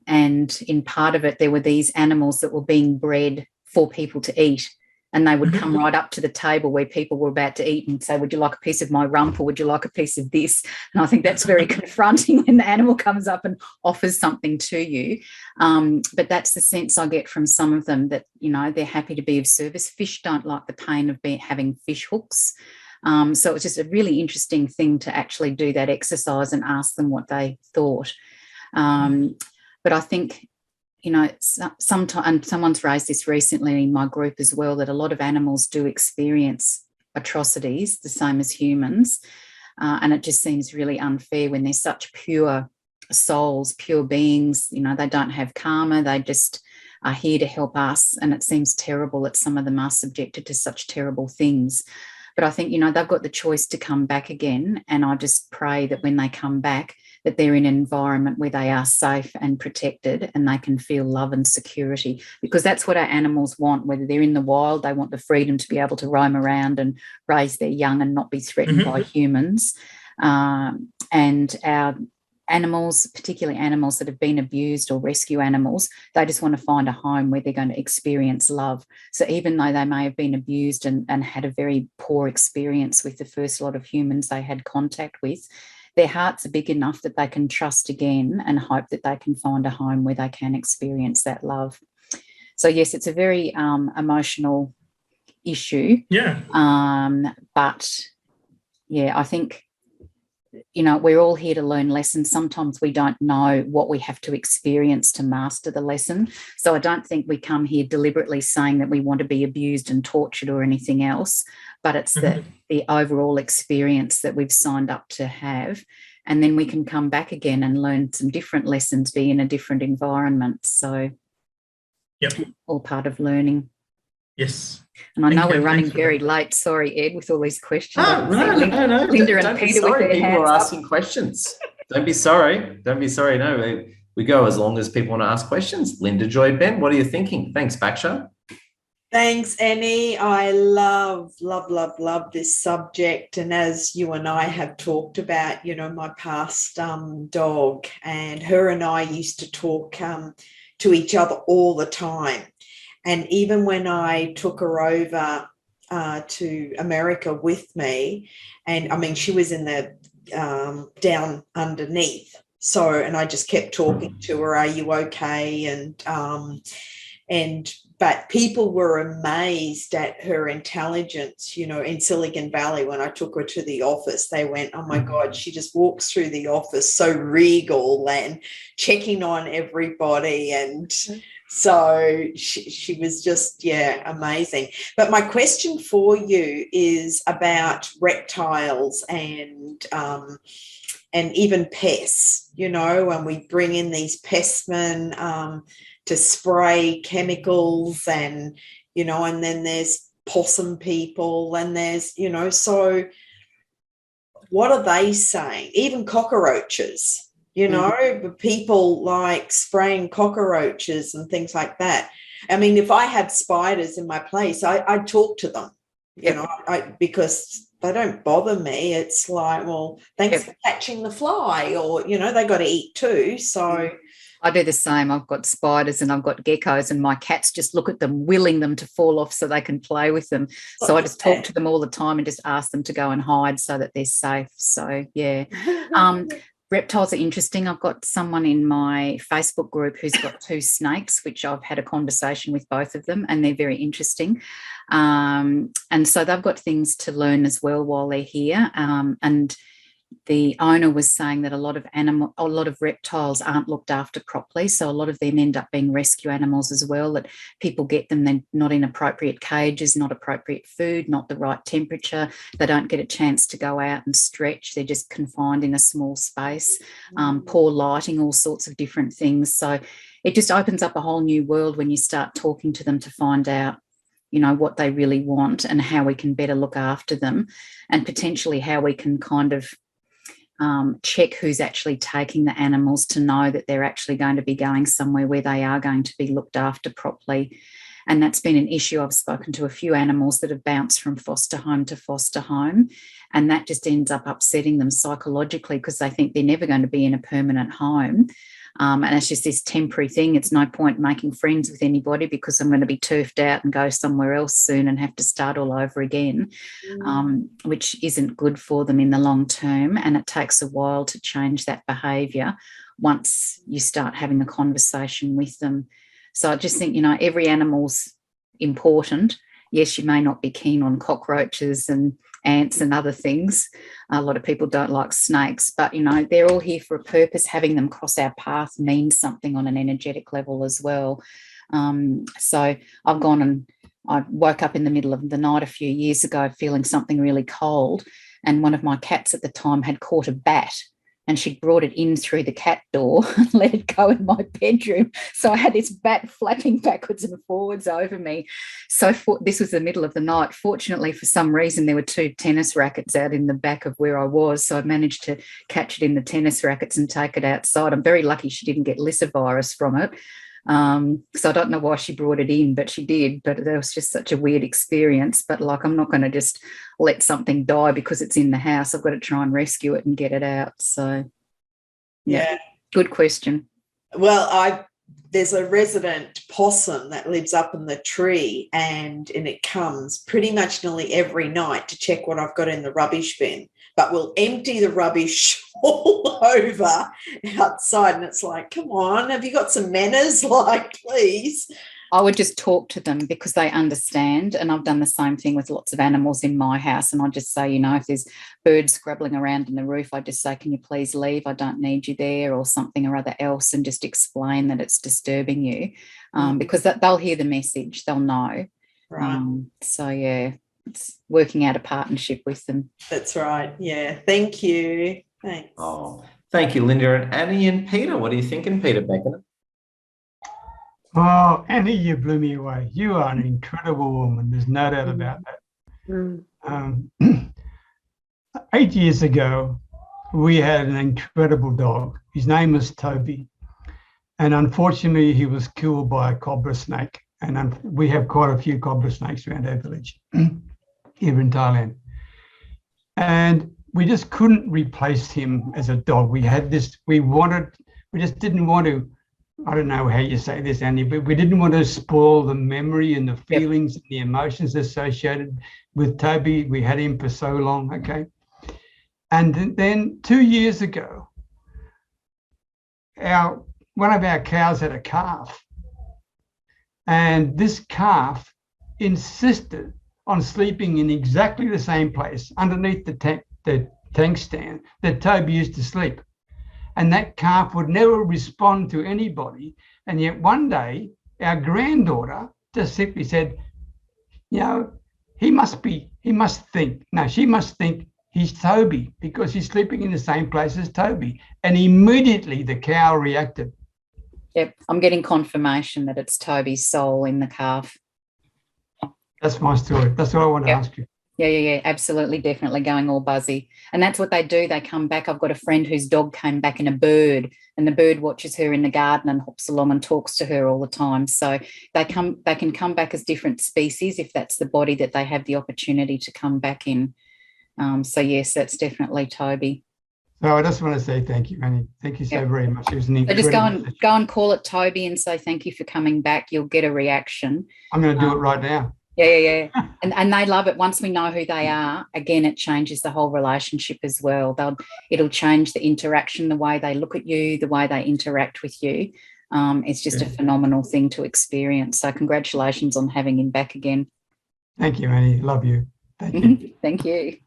And in part of it, there were these animals that were being bred for people to eat. And they would come right up to the table where people were about to eat and say, would you like a piece of my rump, or would you like a piece of this? And I think that's very confronting when the animal comes up and offers something to you. But that's the sense I get from some of them, that, you know, they're happy to be of service. Fish don't like the pain of having fish hooks. So it's just a really interesting thing to actually do that exercise and ask them what they thought. But I think, you know, sometimes, and someone's raised this recently in my group as well, that a lot of animals do experience atrocities the same as humans. And it just seems really unfair when they're such pure souls, pure beings. You know, they don't have karma. They just are here to help us. And it seems terrible that some of them are subjected to such terrible things. But I think, you know, they've got the choice to come back again. And I just pray that when they come back, that they're in an environment where they are safe and protected and they can feel love and security, because that's what our animals want. Whether they're in the wild, they want the freedom to be able to roam around and raise their young and not be threatened by humans. And our animals, particularly animals that have been abused or rescue animals, they just want to find a home where they're going to experience love. So even though they may have been abused and had a very poor experience with the first lot of humans they had contact with, their hearts are big enough that they can trust again and hope that they can find a home where they can experience that love. So yes, it's a very emotional issue.
Yeah.
But yeah, I think, you know, we're all here to learn lessons. Sometimes we don't know what we have to experience to master the lesson. So I don't think we come here deliberately saying that we want to be abused and tortured or anything else, but it's the overall experience that we've signed up to have. And then we can come back again and learn some different lessons, be in a different environment. So all part of learning.
Yes.
And I know we're running very late. Sorry, Ed, with all these questions.
No.
Linda and Peter with their
people
hands
are
up.
asking questions. Don't be sorry. Don't be sorry. No, we go as long as people want to ask questions. Linda Joy Ben, what are you thinking? Thanks, Baksha.
Thanks, Annie. I love this subject. And as you and I have talked about, you know, my past dog, and her and I used to talk to each other all the time. And even when I took her over to America with me, and I mean, she was in the down underneath. So, and I just kept talking to her, are you okay? But people were amazed at her intelligence, you know, in Silicon Valley. When I took her to the office, they went, oh my God, she just walks through the office so regal and checking on everybody. And So she was just, amazing. But my question for you is about reptiles and even pests, when we bring in these pestmen to spray chemicals and, and then there's possum people and there's, so what are they saying? Even cockroaches. People like spraying cockroaches and things like that. I mean, if I had spiders in my place, I'd talk to them, because they don't bother me. It's like, well, thanks for catching the fly, or, they got to eat too. So
I do the same. I've got spiders and I've got geckos, and my cats just look at them, willing them to fall off so they can play with them. So I just talk to them all the time and just ask them to go and hide so that they're safe. So, yeah. Reptiles are interesting. I've got someone in my Facebook group who's got 2 snakes, which I've had a conversation with both of them, and they're very interesting. And so they've got things to learn as well while they're here. And the owner was saying that a lot of reptiles aren't looked after properly. So a lot of them end up being rescue animals as well, that people get them, they're not in appropriate cages, not appropriate food, not the right temperature. They don't get a chance to go out and stretch. They're just confined in a small space, poor lighting, all sorts of different things. So it just opens up a whole new world when you start talking to them to find out, what they really want and how we can better look after them, and potentially how we can kind of check who's actually taking the animals to know that they're actually going to be going somewhere where they are going to be looked after properly. And that's been an issue. I've spoken to a few animals that have bounced from foster home to foster home, and that just ends up upsetting them psychologically because they think they're never going to be in a permanent home. And it's just this temporary thing. It's no point making friends with anybody because I'm going to be turfed out and go somewhere else soon and have to start all over again, which isn't good for them in the long term. And it takes a while to change that behaviour once you start having a conversation with them. So I just think, every animal's important. Yes, you may not be keen on cockroaches and ants and other things. A lot of people don't like snakes, but, they're all here for a purpose. Having them cross our path means something on an energetic level as well. So I've gone and I woke up in the middle of the night a few years ago feeling something really cold, and one of my cats at the time had caught a bat, and she brought it in through the cat door and let it go in my bedroom. So I had this bat flapping backwards and forwards over me. So this was the middle of the night. Fortunately, for some reason, there were 2 tennis rackets out in the back of where I was. So I managed to catch it in the tennis rackets and take it outside. I'm very lucky she didn't get lysovirus from it. So I don't know why she brought it in, but she did. But that was just such a weird experience. But I'm not going to just let something die because it's in the house. I've got to try and rescue it and get it out. So, yeah. Good question.
Well, there's a resident possum that lives up in the tree, and it comes pretty much nearly every night to check what I've got in the rubbish bin, but we'll empty the rubbish all over outside. And it's like, come on, have you got some manners? Please.
I would just talk to them because they understand. And I've done the same thing with lots of animals in my house. And I just say, if there's birds scrabbling around in the roof, I just say, can you please leave? I don't need you there, or something or other else, and just explain that it's disturbing you, because they'll hear the message, they'll know.
Right.
So, yeah, it's working out a partnership with them.
That's right. Yeah. Thank you. Thanks.
Oh, thank you, Linda. And Annie and Peter, what are you thinking, Peter Beckham?
Oh, Annie, you blew me away. You are an incredible woman. There's no doubt about that. 8 years ago, we had an incredible dog. His name was Toby. And unfortunately, he was killed by a cobra snake. And we have quite a few cobra snakes around our village here in Thailand. And we just couldn't replace him as a dog. We just didn't want to, I don't know how you say this, Andy, but we didn't want to spoil the memory and the feelings and the emotions associated with Toby. We had him for so long, okay? And then 2 years ago, one of our cows had a calf. And this calf insisted on sleeping in exactly the same place underneath the tank stand that Toby used to sleep. And that calf would never respond to anybody. And yet one day our granddaughter just simply said, you know, she must think he's Toby because he's sleeping in the same place as Toby. And immediately the cow reacted.
Yep, I'm getting confirmation that it's Toby's soul in the calf.
That's my story. That's what I want to ask you.
Yeah, absolutely, definitely going all buzzy. And that's what they do. They come back. I've got a friend whose dog came back in a bird, and the bird watches her in the garden and hops along and talks to her all the time. So they can come back as different species if that's the body that they have the opportunity to come back in. So yes, that's definitely Toby.
So I just want to say thank you, Annie. Thank you so very much. It was an incredible.
So just go and call it Toby and say thank you for coming back. You'll get a reaction.
I'm going to do it right now.
Yeah. And they love it. Once we know who they are, again, it changes the whole relationship as well. It'll change the interaction, the way they look at you, the way they interact with you. It's just a phenomenal thing to experience. So congratulations on having him back again.
Thank you, Annie. Love you. Thank you.
Thank you.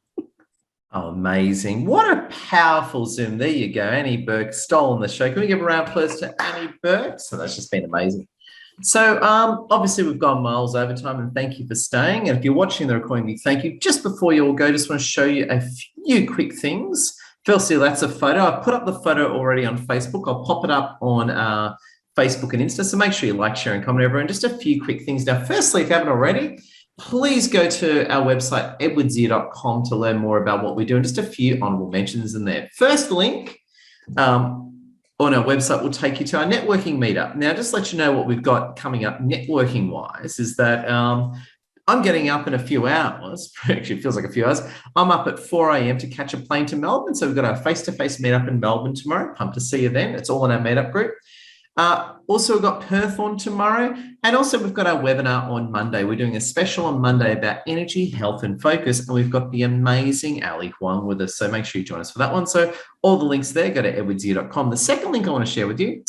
Oh, amazing. What a powerful Zoom. There you go. Annie Burke stolen the show. Can we give a round of applause to Annie Burke? So that's just been amazing. So obviously we've gone miles over time, and thank you for staying. And if you're watching the recording, we thank you. Just before you all go, just want to show you a few quick things. Firstly, that's a photo. I've put up the photo already on Facebook. I'll pop it up on Facebook and Insta. So make sure you like, share, and comment, everyone. Just a few quick things. Now, firstly, if you haven't already, please go to our website, edwardsear.com, to learn more about what we do. And just a few honorable mentions in there. First link on our website will take you to our networking meetup. Now, just to let you know what we've got coming up networking-wise is that I'm getting up in a few hours. Actually, it feels like a few hours. I'm up at 4 a.m. to catch a plane to Melbourne. So we've got our face-to-face meetup in Melbourne tomorrow. Pumped to see you then. It's all in our meetup group. Also, we've got Perth on tomorrow. And also, we've got our webinar on Monday. We're doing a special on Monday about energy, health, and focus. And we've got the amazing Ali Huang with us. So make sure you join us for that one. So all the links there, go to edwardsear.com. The second link I want to share with you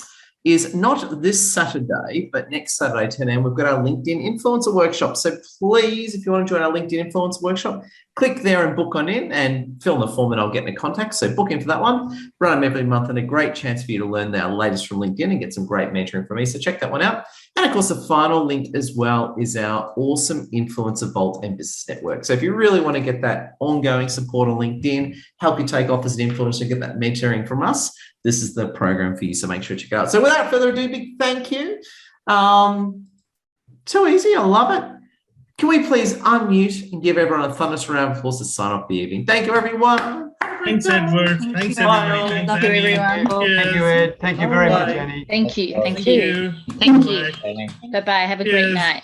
is not this Saturday, but next Saturday, 10 a.m. We've got our LinkedIn Influencer Workshop. So please, if you want to join our LinkedIn Influencer Workshop, click there and book on in and fill in the form and I'll get in contact. So book in for that one. Run them every month and a great chance for you to learn our latest from LinkedIn and get some great mentoring from me. So check that one out. And of course, the final link as well is our awesome Influencer Vault and Business Network. So if you really want to get that ongoing support on LinkedIn, help you take off as an influencer, get that mentoring from us, this is the program for you. So make sure to check it out. So without further ado, big thank you. Too easy. I love it. Can we please unmute and give everyone a thunderous round of applause to sign off the evening? Thank you, everyone.
Thanks, Edward. Thanks, everybody.
Love you, everyone.
Thank you, Ed. Thank you very much, Annie.
Thank you.
Thank you.
Bye-bye. Have a great night.